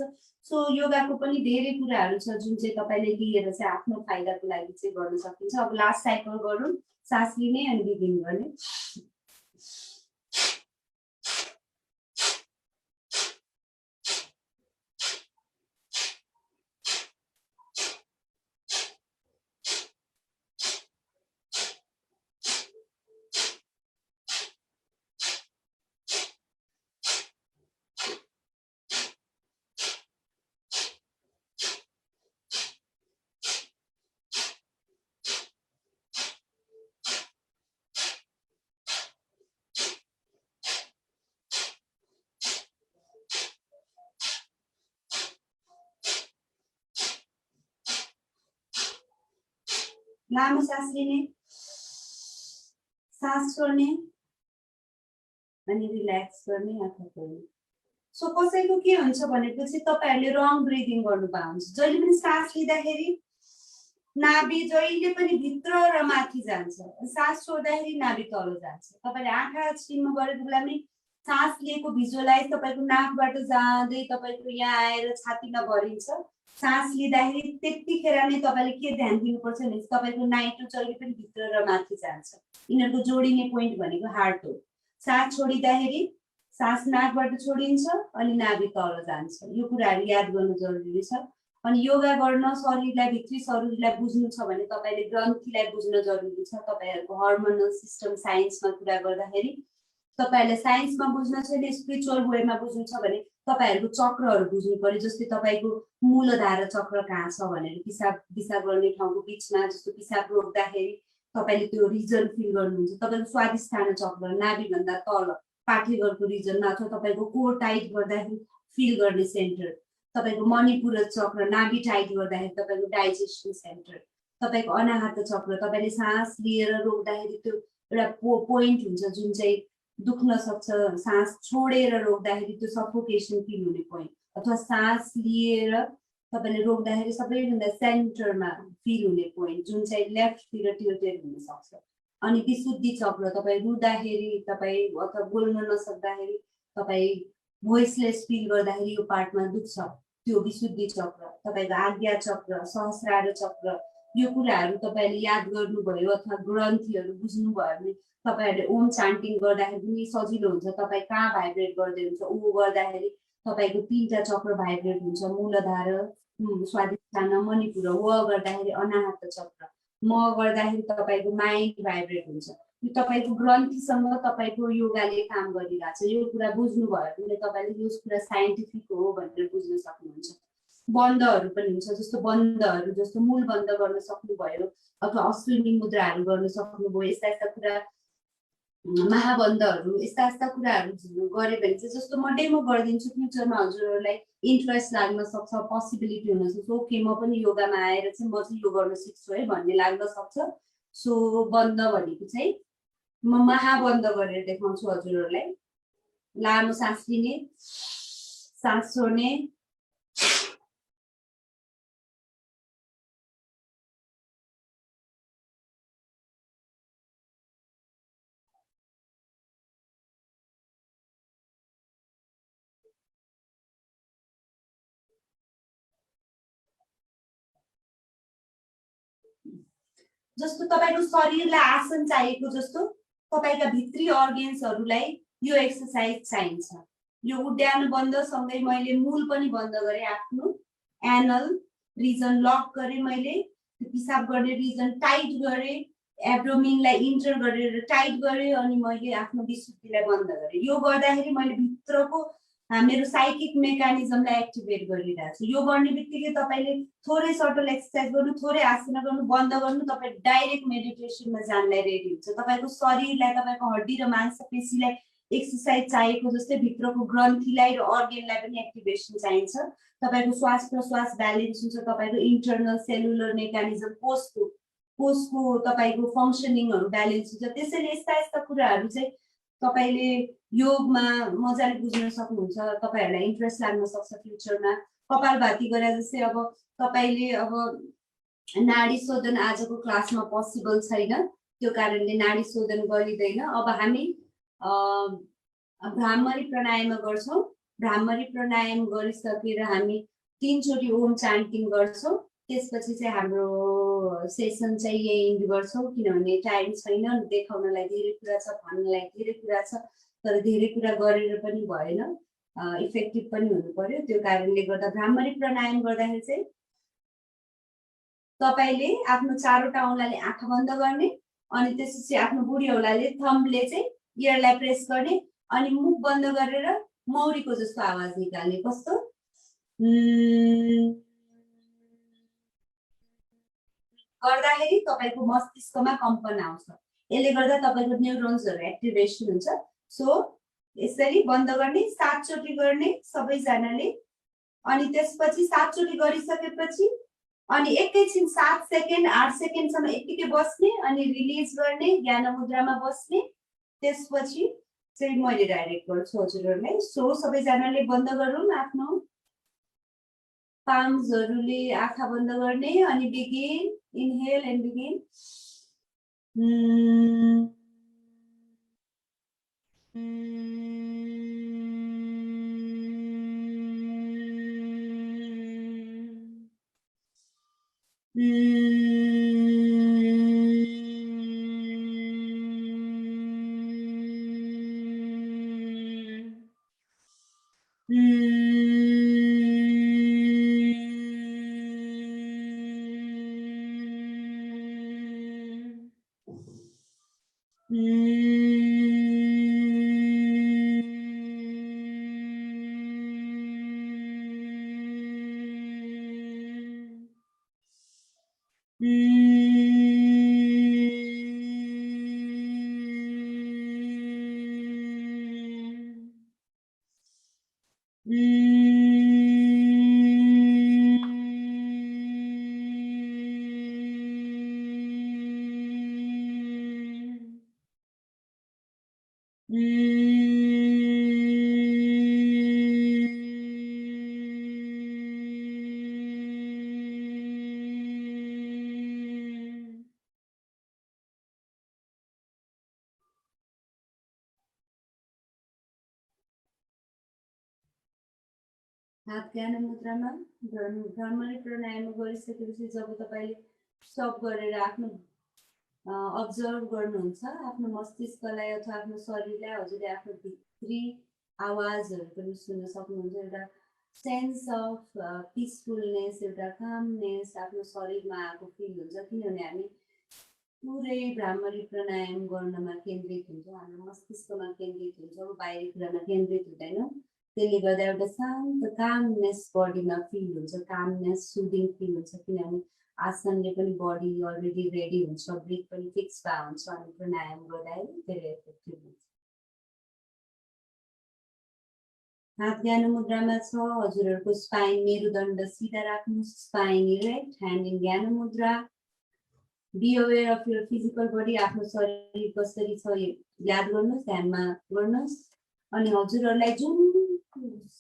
सो योगाको पनि धेरै कुराहरू छ जुन चाहिँ तपाईले लिएर चाहिँ आफ्नो फाइदाको लागि चाहिँ गर्न सकिन्छ। अब लास्ट साइकल गरौँ सास लिने अनि ब्रिदिङ गर्ने लामो सास लिने, सास छोड्ने अनि रिल्याक्स गर्ने आँखा खोल्ने। सो कसैको के हुन्छ भनेपछि तपाईहरुले रङ ब्रिदिङ गर्नु पाउनुहुन्छ। जहिले पनि सास लिँदाखेरि नाभि जहिले पनि भित्र र माथि जान्छ, सास छोड्दाखेरि नाभि तल जान्छ। तपाईले आँखा चिम्म गरेको बेलामा सास लिएको भिजुअलाइज तपाईको नाकबाट जाँदै तपाईको यहाँ आएर छातीमा भरिन्छ। सास लिँदाखेरि त्यतिखेर नै तपाईले के ध्यान दिनुपर्छ भने तपाईको नाइट्रो जहिले पनि भित्र र माथि जान्छ। यिनीहरुको जोडिने पोइन्ट भनेको हार्ट हो। सास छोडिँदाखेरि सास नाकबाट छोडिन्छ अनि नाभि तल जान्छ। यो कुराहरु याद गर्नु जरुरी छ। अनि योगा गर्न शरीरलाई भित्री शरीरलाई बुझ्नु छ भने तपाईले ग्रन्थीलाई बुझ्न जरुरी छ। तपाईहरुको हार्मोनल सिस्टम साइन्समा कुरा गर्दाखेरि तपाईहरुले साइन्समा बुझ्न छैन, स्पिरिचुअल वेमा बुझ्नु छ भने तपाईहरुको चक्रहरु बुझ्नु पर्यो। जस्तै तपाईको मूलधारा चक्र कहाँ छ भनेर पिसाब गर्ने ठाउँको बीचमा, जस्तो पिसाब रोक्दाखेरि तपाईले त्यो रिजन फिल गर्नुहुन्छ। तपाईको स्वादिष्ठान चक्र नाभि भन्दा तल पाठेघरको रिजनमा अथवा तपाईको कोर टाइट गर्दाखेरि फिल गर्ने सेन्टर, तपाईको मणिपुर चक्र नाभि टाइट गर्दाखेरि तपाईको डाइजेसन सेन्टर, तपाईको अनाहत चक्र तपाईले सास लिएर रोक्दाखेरि त्यो एउटा पोइन्ट हुन्छ जुन चाहिँ दुख्न सक्छ। सास छोडेर रोक्दाखेरि त्यो सफोकेसन फिल हुने पोइन्ट, अथवा सास लिएर तपाईले रोक्दाखेरि सबैभन्दा सेन्टरमा फिल हुने पोइन्ट जुन चाहिँ लेफ्टतिर टिल्टेड हुन सक्छ। अनि विशुद्धि चक्र तपाई रुँदाखेरि तपाई अथवा बोल्न नसक्दाखेरि तपाई भोइसलेस फिल गर्दाखेरि यो पार्टमा दुख्छ, त्यो विशुद्धि चक्र। तपाईको आज्ञा चक्र, सहस्रार चक्र, यो कुराहरु तपाईले याद गर्नुभयो अथवा ग्रन्थीहरु बुझ्नुभयो भने तपाईहरुले ओम चान्टिङ गर्दाखेरि पनि सजिलो हुन्छ। तपाई कहाँ भाइब्रेट गर्दै हुन्छ, उ गर्दाखेरि तपाईको तीनटा चक्र भाइब्रेट हुन्छ, मूलधारा, स्वादिष्ठान, मणिपुर। व गर्दाखेरि अनाहत चक्र, म गर्दाखेरि तपाईको माइन्ड भाइब्रेट हुन्छ। यो तपाईको ग्रन्थीसँग तपाईको योगाले काम गरिरहेछ। यो कुरा बुझ्नुभयो भने तपाईले यो कुरा साइन्टिफिक हो भनेर बुझ्न सक्नुहुन्छ। बन्धहरु पनि हुन्छ, जस्तो बन्धहरु जस्तो मूल बन्ध गर्न सक्नुभयो अथवा अश्विनी मुद्राहरु गर्न सक्नुभयो। यस्ता यस्ता कुरा महाबन्धहरु यस्ता कुराहरु गरे भने चाहिँ जस्तो म डेमो गरिदिन्छु, फ्युचरमा हजुरहरुलाई इन्ट्रेस्ट लाग्न सक्छ, पोसिबिलिटी हुन सक्छ। ओके म पनि योगामा आएर चाहिँ म चाहिँ यो गर्न सिक्छु है भन्ने लाग्न सक्छ। सो बन्ध भनेको चाहिँ म महाबन्ध गरेर देखाउँछु हजुरहरुलाई। लामो सास लिने, सास छोड्ने, जस्तो तपाईको शरीरलाई आसन चाहिएको जस्तो तपाईका भित्री अर्गेन्सहरुलाई यो एक्सरसाइज चाहिन्छ। यो उड्याउन बन्द सँगै मैले मूल पनि बन्द गरे, आफ्नो एनल रिजन लक गरे, मैले पिसाब गर्ने रिजन टाइट गरे, एब्डोमिनलाई इन्टर गरेर टाइट गरे, अनि मैले आफ्नो विशुद्धिलाई बन्द गरे। यो गर्दाखेरि मैले भित्रको मेरो साइकिक मेकानिजमलाई एक्टिभेट गरिरहेको छु। यो गर्ने बित्तिकै तपाईले थोरै सटल एक्सरसाइज गर्नु, थोरै आसन गर्नु, बन्द गर्नु, तपाई डाइरेक्ट मेडिटेसनमा जानलाई रेडी हुन्छ। तपाईको शरीरलाई, तपाईको हड्डी र मांसपेशीलाई एक्सरसाइज चाहिएको जस्तै भित्रको ग्रन्थीलाई र अर्गेनलाई पनि एक्टिभेसन चाहिन्छ। तपाईको श्वास प्रश्वास ब्यालेन्स हुन्छ, तपाईको इन्टरनल सेलुलर मेकानिजम कोषको तपाईको फंक्सनिङहरु ब्यालेन्स हुन्छ। त्यसैले यस्ता कुराहरु चाहिँ तपाईले योगमा मजाले बुझ्न सक्नुहुन्छ। तपाईहरुलाई इन्ट्रेस्ट लाग्न सक्छ फ्युचरमा। कपालभाति गरे जस्तै अब तपाईले अब नाडी शोधन आजको क्लासमा पोसिबल छैन, त्यो कारणले नाडी शोधन गरिदैन। अब हामी भ्रामरी प्राणायाम गर्छौं। भ्रामरी प्राणायाम गरिसकेर हामी 3 चोटी ओम चान्टिङ गर्छौं। त्यसपछि चाहिँ हाम्रो सेसन चाहिँ यही इन्ड गर्छौं, किनभने टाइम छैन। देखाउनलाई धेरै कुरा छ, भन्नलाई धेरै कुरा छ, तर धेरै कुरा गरेर पनि भएन, इफेक्टिभ पनि हुनु पर्यो। त्यो कारणले गर्दा भ्रामरी प्राणायाम गर्दाखेरि चाहिँ तपाईले आफ्नो चारवटा औंलाले आँखा बन्द गर्ने, अनि त्यसपछि आफ्नो बुढी औंलाले थम्बले चाहिँ इयरलाई प्रेस गर्ने, अनि मुख बन्द गरेर मौरीको जस्तो आवाज निकाल्ने। कस्तो गर्दाखेरि तपाईको मस्तिष्कमा कम्पन आउँछ। यसले गर्दा तपाईको न्युरोन्सहरु एक्टिभेसन हुन्छ। सो यसरी बन्द गर्ने, 7 चोटी गर्ने सबैजनाले। अनि त्यसपछि 7 चोटी गरिसकेपछि अनि एकैछिन 7 सेकेन्ड 8 सेकेन्डसम्म यतिकै बस्ने अनि रिलिज गर्ने, ज्ञान मुद्रामा बस्ने। त्यसपछि चाहिँ मैले डाइरेक्ट गर्छु हजुरहरूलाई। सो सबैजनाले बन्द गरौँ आफ्नो पाम्सहरूले, आँखा बन्द गर्ने अनि बिगिन, इनहेल एन्ड बिगिन। हात ज्ञान मुद्रामा भ्रमरी प्राणायाम गरिसकेपछि जब तपाईँले स्टप गरेर आफ्नो अब्जर्भ गर्नुहुन्छ आफ्नो मस्तिष्कलाई अथवा आफ्नो शरीरलाई, हजुरले आफ्नो भित्री आवाजहरू पनि सुन्न सक्नुहुन्छ। एउटा सेन्स अफ पिसफुलनेस, एउटा कामनेस आफ्नो शरीरमा आएको फिल हुन्छ, किनभने हामी पुरै भ्रामरी प्राणायाम गर्नमा केन्द्रित हुन्छौँ, हाम्रो मस्तिष्कमा केन्द्रित हुन्छौँ, बाहिरी कुरामा केन्द्रित हुँदैनौँ। त्यसले गर्दा एउटा शान्त कामनेस बडीमा फिल हुन्छ, कामनेस सुदिङ फिल हुन्छ, किनभने आसनले पनि बडी अलरेडी रेडी हुन्छ, ब्रेथ पनि फिक्स भए हुन्छ अनि प्राणायाम गर्दाखेरि धेरै इफेक्टिभ हुन्छ। हात ज्ञान मुद्रामा छ, हजुरहरूको स्पाइन मेरुदण्ड सिधा राख्नुहोस्, spine erect, hand in gyan mudra. Be aware of your physical body, आफ्नो शरीर कसरी छ याद गर्नुहोस्, ध्यानमा गर्नुहोस्। अनि हजुरहरूलाई जुन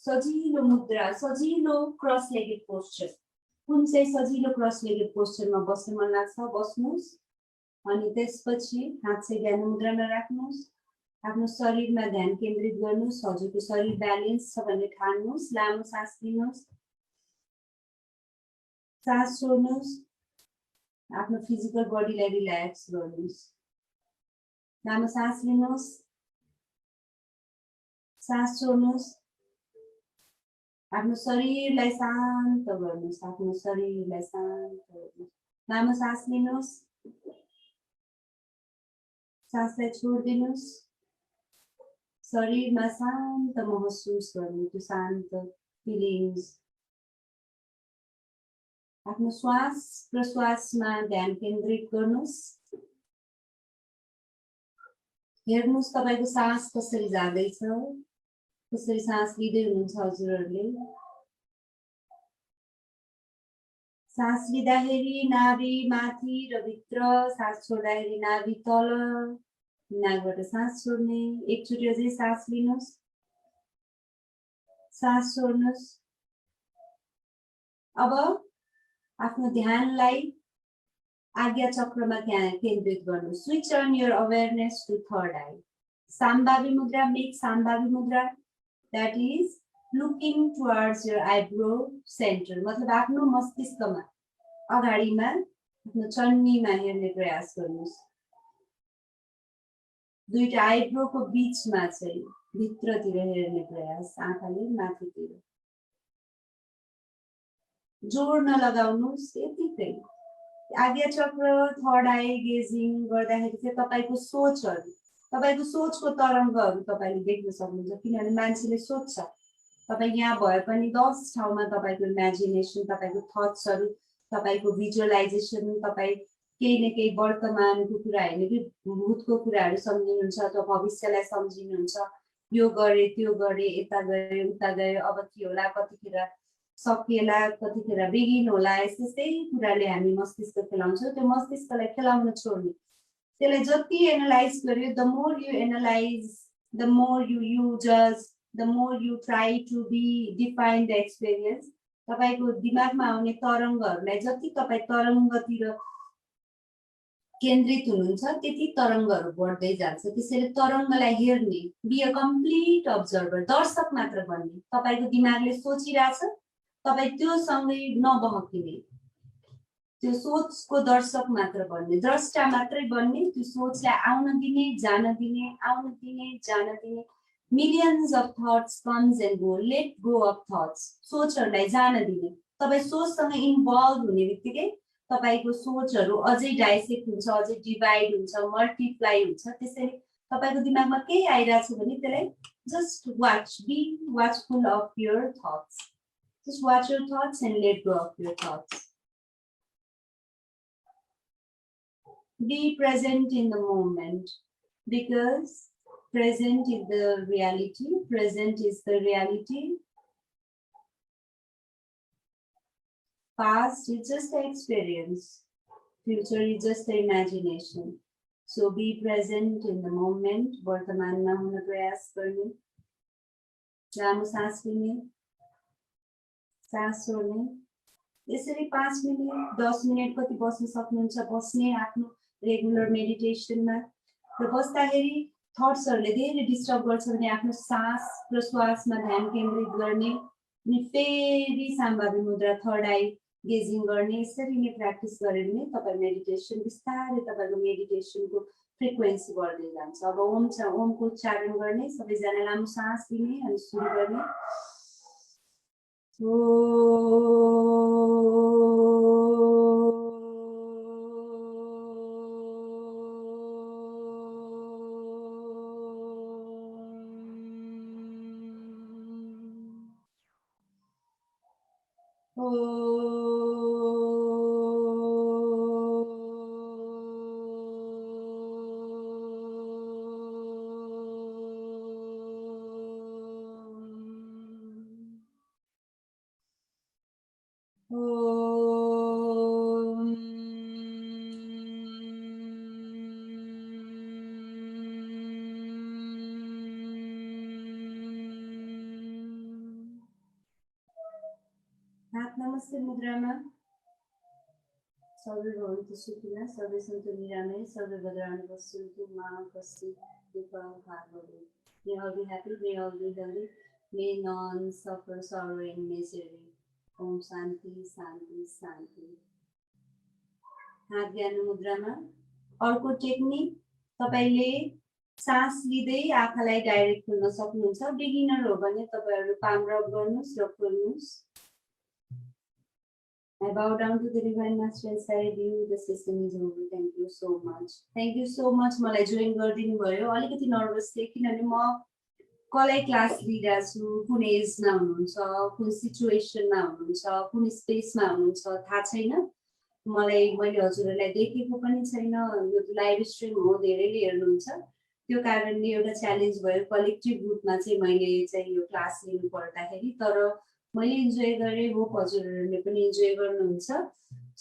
सजिलो मुद्रा, सजिलो क्रस लेगेड पोस्चर, कुन चाहिँ सजिलो क्रस लेगेड पोस्चरमा बस्न मन लाग्छ बस्नुहोस्। अनि त्यसपछि हात चाहिँ ज्ञान मुद्रामा राख्नुहोस्, आफ्नो शरीरमा ध्यान केन्द्रित गर्नुहोस्, हजुरको शरीर ब्यालेन्स छ भन्ने ठान्नुहोस्, लामो सास लिनुहोस्, सास छोड्नुहोस्, आफ्नो फिजिकल बडीलाई रिल्याक्स गर्नुहोस्, लामो सास लिनुहोस्, सास छोड्नुहोस्, आफ्नो शरीरलाई शान्त गर्नुहोस्, आफ्नो शरीरलाई शान्त गर्नुहोस्, लामो सास लिनुहोस्, सासलाई छोडिदिनुहोस्, शरीरमा शान्त महसुस गर्नु, त्यो शान्त फिलिङ्स। आफ्नो श्वास प्रश्वासमा ध्यान केन्द्रित गर्नुहोस्, हेर्नुहोस् तपाईको सास कसरी जाँदैछ, कसरी सास लिँदै हुनुहुन्छ हजुरहरूले। सास लिँदाखेरि नाभि माथि र भित्र, सास छोड्दाखेरि नाभि तल, नाकबाट सास छोड्ने। एकचोटि अझै सास लिनुहोस्, सास छोड्नुहोस्। अब आफ्नो ध्यानलाई आज्ञा चक्रमा केन्द्रित गर्नु। Switch on your awareness to third eye. Shambhavi mudra, make साम्बावी मुद्रा, that is looking towards your eyebrow center, मतलब आफ्नो मस्तिष्कमा अगाडिमा आफ्नो चन्नीमा हेर्ने प्रयास गर्नुहोस्। दुईटा आइब्रोको बीचमा चाहिँ भित्रतिर हेर्ने प्रयास, आँखाले माथितिर। जोड नलगाउनुहोस्, यतिकै। आज्ञा चक्र थर्ड आई गेजिङ गर्दाखेरि चाहिँ तपाईको सोचहरू, तपाईको सोचको तरङ्गहरू तपाईले देख्न सक्नुहुन्छ, किनभने मान्छेले सोच्छ। तपाई यहाँ भए पनि 10 ठाउँमा तपाईको इमेजिनेसन, तपाईको थट्सहरू, तपाईको भिजुअलाइजेसन, तपाई केही न केही वर्तमानको कुरा हैन कि भूतको कुराहरू सम्झिनुहुन्छ अथवा भविष्यलाई सम्झिनुहुन्छ। यो गरे, त्यो गरे, यता गए, उता गए, अब के होला, कतिखेर सकिएला कतिखेर बिगिन होला यस्तै कुराले हामी मस्तिष्क खेलाउँछौँ त्यो मस्तिष्कलाई खेलाउन छोड्ने त्यसलाई जति एनालाइज गर्यो the more you analyze the more you जज the more you try to be define the experience तपाईको दिमागमा आउने तरङ्गहरूलाई जति तपाईँ तरङ्गतिर केन्द्रित हुनुहुन्छ त्यति तरङ्गहरू बढ्दै जान्छ त्यसैले तरङ्गलाई हेर्ने बी अ कम्प्लिट अब्जर्भर दर्शक मात्र बन्ने तपाईको दिमागले सोचिरहेछ तपाईँ त्यो सँगै नबहकिने त्यो सोचको दर्शक मात्र बन्ने द्रष्टा मात्रै बन्ने त्यो सोचलाई आउन दिने जान दिने आउन दिने जान दिने millions of thoughts comes and go let go of thoughts सोचहरूलाई जान दिने तपाईँ सोचसँग इन्भल्भ हुने बित्तिकै तपाईको सोचहरू अझै डाइसेक्ट हुन्छ अझै डिभाइड हुन्छ मल्टिप्लाई हुन्छ त्यसैले तपाईको दिमागमा केही आइरहेछ भने त्यसलाई just watch be watchful of your thoughts just watch your thoughts and let go of your thoughts be present in the moment because present is the reality past is just an experience future is just an imagination so be present in the moment वर्तमानमा हुन प्रयास गर्ने लामो सास लिने सास छोड्ने यसरी 5 मिनेट 10 मिनेट कति बस्न सक्नुहुन्छ बस्ने आफ्नो रेगुलर मेडिटेसनमा र बस्दाखेरि थट्सहरूले धेरै डिस्टर्ब गर्छ भने आफ्नो सास र श्वासमा ध्यान केन्द्रित गर्ने अनि फेरि सम्भाव्य मुद्रा थर्ड आई गेजिङ गर्ने यसरी नै प्र्याक्टिस गरे भने तपाईँ मेडिटेसन बिस्तारै तपाईँको मेडिटेसनको फ्रिक्वेन्सी बढ्दै जान्छ अब ओमको उच्चारण गर्ने सबैजना लामो सास लिने अनि सुरु गर्ने हात नमस्ते मुद्रामा सर्वे भवन्तु सुखिनः सर्वे सन्तु निरामय सर्वे भद्राणि पश्यन्तु मा कश्चित् दुःखभाग् भवेत् May all be happy, may all be healthy, may none suffer sorrow and misery. Om Shanti, Shanti, Shanti. हात ज्ञान मुद्रामा अर्को टेक्निक तपाईले सास लिँदै आँखालाई डाइरेक्ट खोल्न सक्नुहुन्छ बिगिनर हो भने तपाईहरु पाम रब गर्नुस् र खोल्नुस् I bow down to the divine master inside you. The session is over. Thank you so much. Thank you so much. मलाई जोइन गरिदिनु भयो अलिकति नर्भस थिए किनभने म कलै क्लास लिइरहेको छु कुन एजमा हुनुहुन्छ कुन सिचुएसनमा हुनुहुन्छ कुन स्पेसमा हुनुहुन्छ थाहा छैन मलाई मैले हजुरहरूलाई देखेको पनि छैन यो लाइभ स्ट्रिम हो धेरैले हेर्नुहुन्छ त्यो कारणले एउटा च्यालेन्ज भयो कलेक्टिभ ग्रुपमा चाहिँ मैले चाहिँ यो क्लास लिनु पर्दाखेरि तर मैले इन्जोय गरे होप हजुरहरूले पनि इन्जोय गर्नुहुन्छ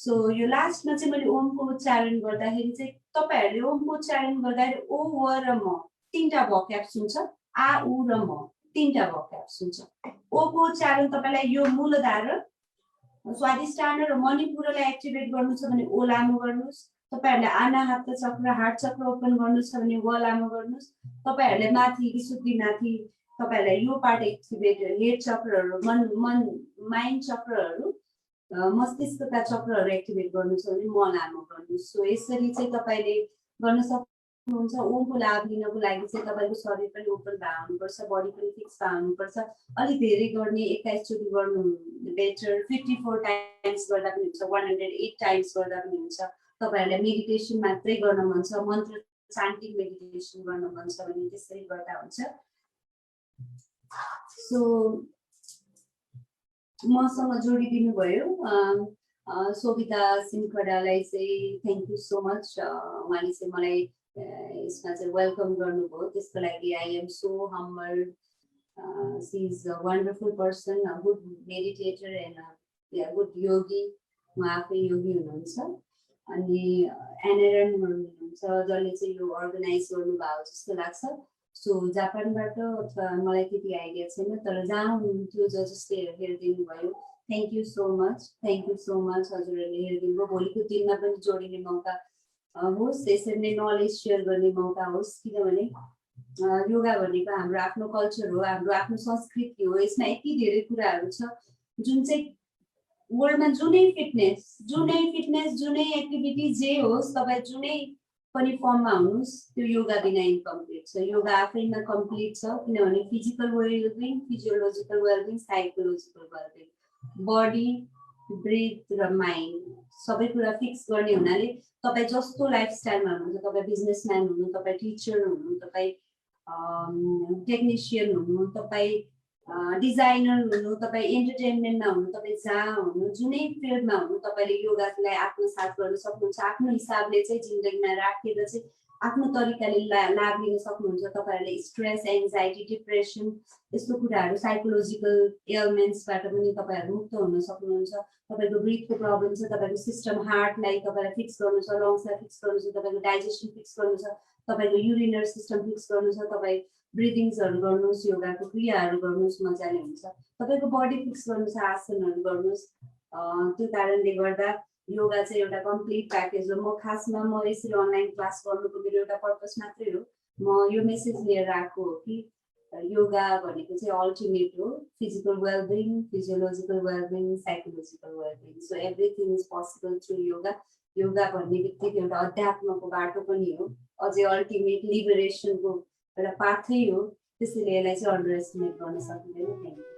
सो यो लास्टमा चाहिँ मैले ओमको उच्चारण गर्दाखेरि चाहिँ तपाईहरुले ओमको उच्चारण गर्दाखेरि ओ व र म तीनटा भोक्याब्स हुन्छ आ उ र म तीनटा भोक्याब्स हुन्छ ओ को उच्चारण तपाईलाई यो मूलधार स्वादिष्ठान र मणिपुरलाई एक्टिभेट गर्नु छ भने ओ लामो गर्नुस् तपाईहरुले अनाहत चक्र हार्ट चक्र ओपन गर्नु छ भने व लामो गर्नुस् तपाईहरुले माथि विशुद्धि माथि तपाईहरुलाई यो पार्ट एक्टिभेट हेड चक्रहरु मन माइन्ड चक्रहरु मस्तिष्कका चक्रहरु एक्टिभेट गर्नु छ भने म लामो गर्नुस् सो यसरी चाहिँ तपाईले गर्न सक्नुहुन्छ ओमको लाभ लिनको लागि चाहिँ तपाईको शरीर पनि ओपन हुनुपर्छ बडी पनि फिक्स हुनुपर्छ अलि धेरै गर्ने 21 चोटी गर्नु बेटर 54 टाइम्स गर्दा पनि हुन्छ 108 टाइम्स गर्दा पनि हुन्छ तपाईहरुलाई मेडिटेसन मात्रै गर्न मन छ मन्त्र चान्टिङ मेडिटेसन गर्न मन छ भने त्यसरी गर्दा हुन्छ सो मसँग जोडिदिनु भयो सोभिता सिंहखडालाई चाहिँ थ्यांक यू सो मच उहाँले चाहिँ मलाई यसमा चाहिँ वेलकम गर्नुभयो त्यसको लागि I am so humbled She is a wonderful person, a good meditator and a good yogi. उहाँ आफै योगी हुनुहुन्छ अनि एनएरएन हुनुहुन्छ जसले चाहिँ यो अर्गनाइज गर्नुभएको जस्तो लाग्छ सो जापानबाट अथवा मलाई त्यति आइडिया छैन तर जहाँ हुनुहुन्थ्यो जसले हेरिदिनु भयो थ्याङ्क यू सो मच हजुरहरूले हेरिदिनु भयो भोलिको दिनमा पनि जोडिने मौका होस् यसरी नै नलेज सेयर गर्ने मौका होस् किनभने योगा भनेको हाम्रो आफ्नो कल्चर हो हाम्रो आफ्नो संस्कृति हो यसमा यति धेरै कुराहरू छ जुन चाहिँ वर्ल्डमा जुनै फिटनेस जुनै एक्टिभिटी जे होस् तपाईँ जुनै पनि फर्ममा हुनुहोस् त्यो योगा बिना इन्कम्प्लिट छ योगा आफैमा कम्प्लिट छ किनभने physical wellbeing physiological wellbeing psychological wellbeing body breath र माइन्ड सबै कुरा फिक्स गर्ने हुनाले तपाईँ जस्तो लाइफस्टाइलमा हुनुहुन्छ तपाईँ बिजनेसम्यान हुनु तपाईँ टिचर हुनु तपाईँ टेक्निसियन हुनु तपाईँ डिजाइनर हुनु तपाईँ इन्टरटेनमेन्टमा हुनु तपाईँ जहाँ हुनु जुनै फिल्डमा हुनु तपाईँले योगालाई आत्मसात गर्न सक्नुहुन्छ आफ्नो हिसाबले चाहिँ जिन्दगीमा राखेर चाहिँ आफ्नो तरिकाले लाभ लिन सक्नुहुन्छ तपाईँहरूले स्ट्रेस एङ्जाइटी डिप्रेसन यस्तो कुराहरू साइकोलोजिकल एलमेन्ट्सबाट पनि तपाईँहरू मुक्त हुन सक्नुहुन्छ तपाईँको ब्रिथको प्रब्लम छ तपाईँको सिस्टम हार्टलाई तपाईँलाई फिक्स गर्नु छ लङ्सलाई फिक्स गर्नु छ तपाईँको डाइजेसन फिक्स गर्नु छ तपाईँको युरिनरी सिस्टम फिक्स गर्नु छ तपाईँ ब्रिदिङ्सहरू गर्नुहोस् योगाको क्रियाहरू गर्नुहोस् मजाले हुन्छ तपाईँको बडी फिक्स गर्नु छ आसनहरू गर्नुहोस् त्यो कारणले गर्दा योगा चाहिँ एउटा कम्प्लिट प्याकेज हो म खासमा म यसरी अनलाइन क्लास गर्नुको मेरो एउटा पर्पस मात्रै हो म यो मेसेज लिएर आएको हो कि योगा भनेको चाहिँ अल्टिमेट हो physical wellbeing physiological wellbeing psychological well-being so everything is possible through yoga yoga भन्ने बित्तिकै एउटा अध्यात्मको बाटो पनि हो अझै अल्टिमेट लिबरेसनको एउटा पाथै हो त्यसैले यसलाई चाहिँ अन्डर एस्टिमेट गर्न सकिँदैन थ्याङ्क यू